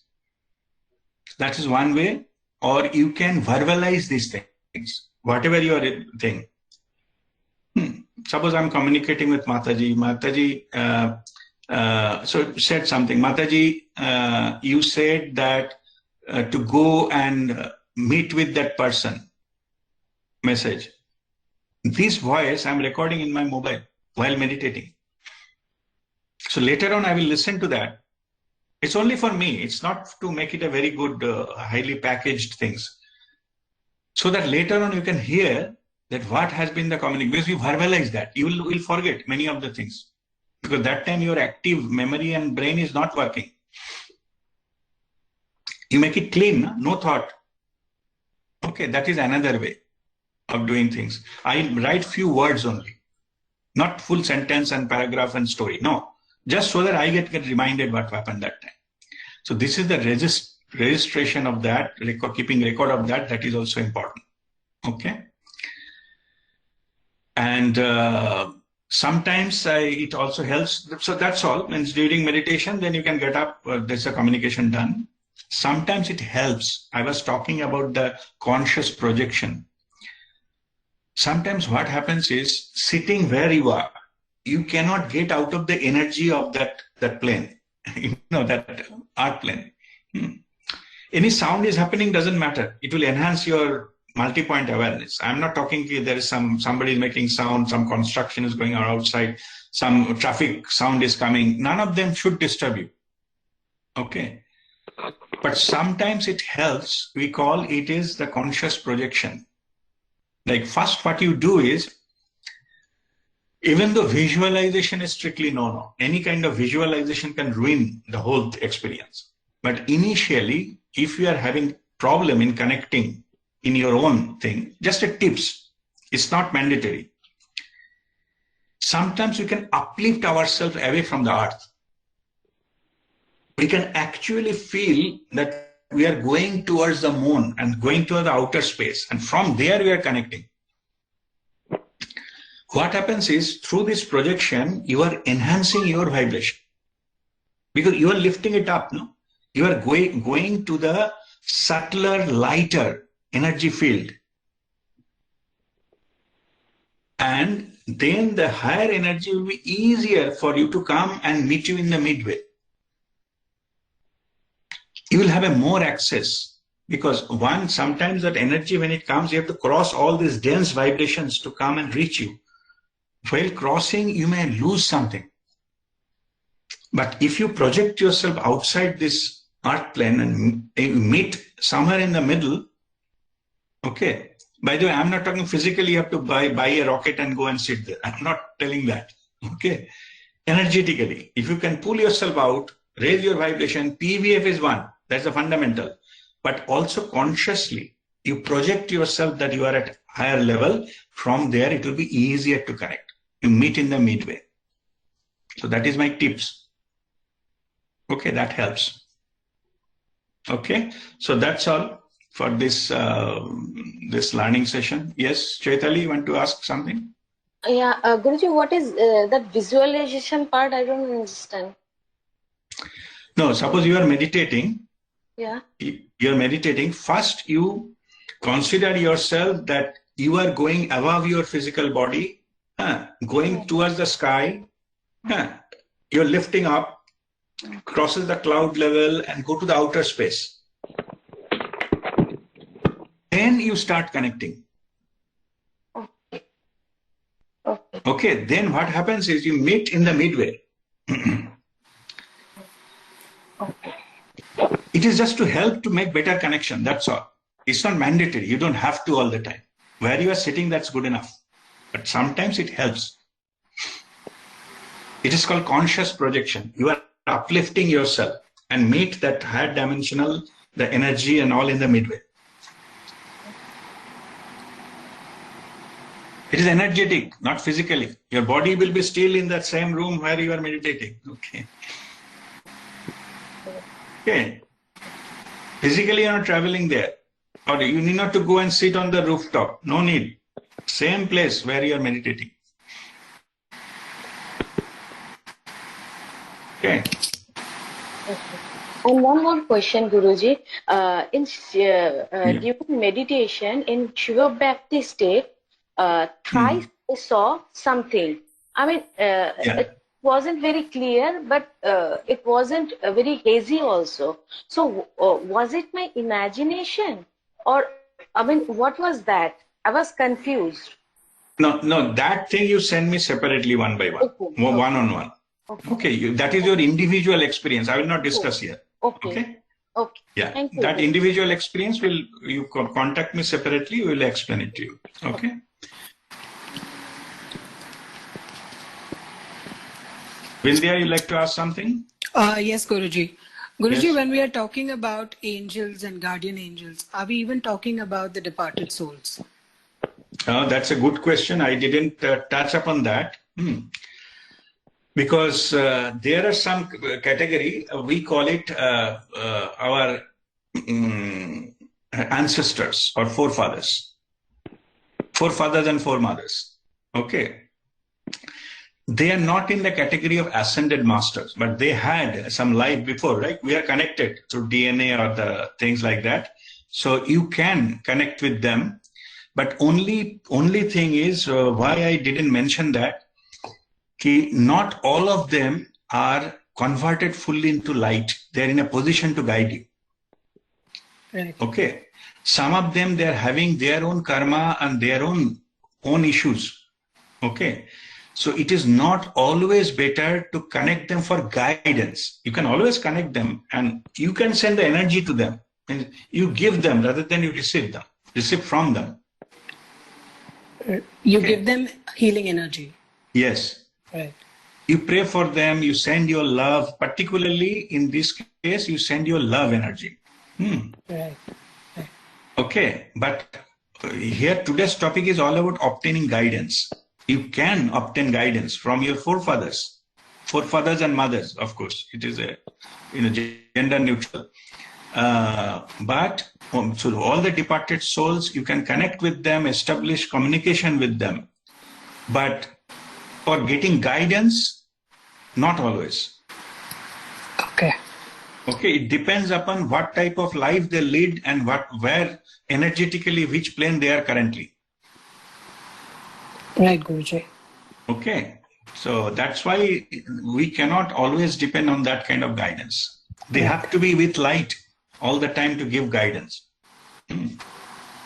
That is one way. Or you can verbalize these things, whatever your thing. Suppose I'm communicating with Mataji. Mataji, so said something. Mataji, you said that to go and meet with that person. Message. This voice I'm recording in my mobile while meditating. So later on, I will listen to that. It's only for me. It's not to make it a very good, highly packaged things. So that later on you can hear that what has been the communication. Because you verbalize that, you will forget many of the things. Because that time your active memory and brain is not working. You make it clean, no thought. Okay, that is another way of doing things. I write few words only. not full sentence and paragraph and story. No, just so that I get reminded what happened that time. So this is the registration of that, keeping record of that. That is also important. Okay. And sometimes it also helps. So that's all. Means during meditation, then you can get up. There's a communication done. Sometimes it helps. I was talking about the conscious projection. Sometimes what happens is, sitting where you are, you cannot get out of the energy of that plane, that art plane. Any sound is happening, doesn't matter. It will enhance your multi-point awareness. I'm not talking there is somebody is making sound, some construction is going on outside, some traffic sound is coming. None of them should disturb you. Okay. But sometimes it helps. We call it is the conscious projection. Like first what you do is, even though visualization is strictly no, any kind of visualization can ruin the whole experience. But initially, if you are having problem in connecting in your own thing, just a tips. It's not mandatory. Sometimes we can uplift ourselves away from the earth. We can actually feel that we are going towards the moon and going to the outer space. And from there we are connecting. What happens is, through this projection, you are enhancing your vibration. Because you are lifting it up, no? You are going to the subtler, lighter energy field. And then the higher energy will be easier for you to come and meet you in the midway. You will have a more access, because sometimes that energy, when it comes, you have to cross all these dense vibrations to come and reach you. While crossing, you may lose something. But if you project yourself outside this earth plane and meet somewhere in the middle, okay. By the way, I'm not talking physically, you have to buy a rocket and go and sit there. I'm not telling that. Okay. Energetically, if you can pull yourself out, raise your vibration, PVF is one. That's the fundamental. But also consciously, you project yourself that you are at higher level. From there, it will be easier to connect. You meet in the midway. So that is my tips. Okay, that helps. Okay, so that's all for this this learning session. Yes, Chaitali, you want to ask something? Yeah, Guruji, what is that visualization part? I don't understand. No, suppose you are meditating. Yeah. You are meditating. First, you consider yourself that you are going above your physical body, going towards the sky. You're lifting up, crosses the cloud level and go to the outer space. Then you start connecting. Okay. Okay, then what happens is you meet in the midway. Okay. It is just to help to make better connection, that's all. It's not mandatory. You don't have to all the time. Where you are sitting, that's good enough. But sometimes it helps. It is called conscious projection. You are uplifting yourself and meet that higher dimensional, the energy and all in the midway. It is energetic, not physically. Your body will be still in that same room where you are meditating. Okay. Okay. Physically, you are not traveling there. Or you need not to go and sit on the rooftop. No need. Same place where you are meditating. Okay. And one more question, Guruji. During meditation in Shiva Bhakti state, thrice I saw something. I mean, it wasn't very clear, but it wasn't very hazy also. So was it my imagination? Or, I mean, what was that? I was confused. No, that thing you send me separately one by one, Okay. one on one. Okay, that is your individual experience. I will not discuss here. Okay. Yeah, Thank you. that individual experience you contact me separately. We will explain it to you. Okay. Vindhya, you like to ask something? Yes, Guruji. Guruji, Yes. when we are talking about angels and guardian angels, are we even talking about the departed souls? That's a good question. I didn't touch upon that. Because there are some category, we call it our ancestors or forefathers and foremothers. Okay. They are not in the category of ascended masters, but they had some life before, right? We are connected through DNA or the things like that. So you can connect with them. But only thing is why I didn't mention that, not all of them are converted fully into light. They're in a position to guide you. Right. Okay. Some of them, they're having their own karma and their own issues. Okay. So it is not always better to connect them for guidance. You can always connect them and you can send the energy to them. And you give them rather than you receive from them. You give them healing energy. Yes. Right. You pray for them, you send your love, particularly in this case, you send your love energy. Right. Okay, but here today's topic is all about obtaining guidance. You can obtain guidance from your forefathers and mothers, of course. It is gender neutral. But so all the departed souls, you can connect with them, establish communication with them. But for getting guidance, not always. Okay. Okay, it depends upon what type of life they lead and where energetically, which plane they are currently. Right, Guruji. Okay, so that's why we cannot always depend on that kind of guidance. They have to be with light all the time to give guidance.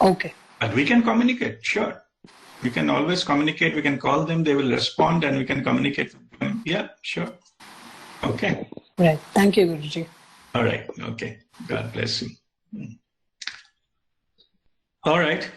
Okay. But we can communicate, sure. We can always communicate. We can call them, they will respond, and we can communicate with them. Yeah, sure. Okay. Right. Thank you, Guruji. All right. Okay. God bless you. All right.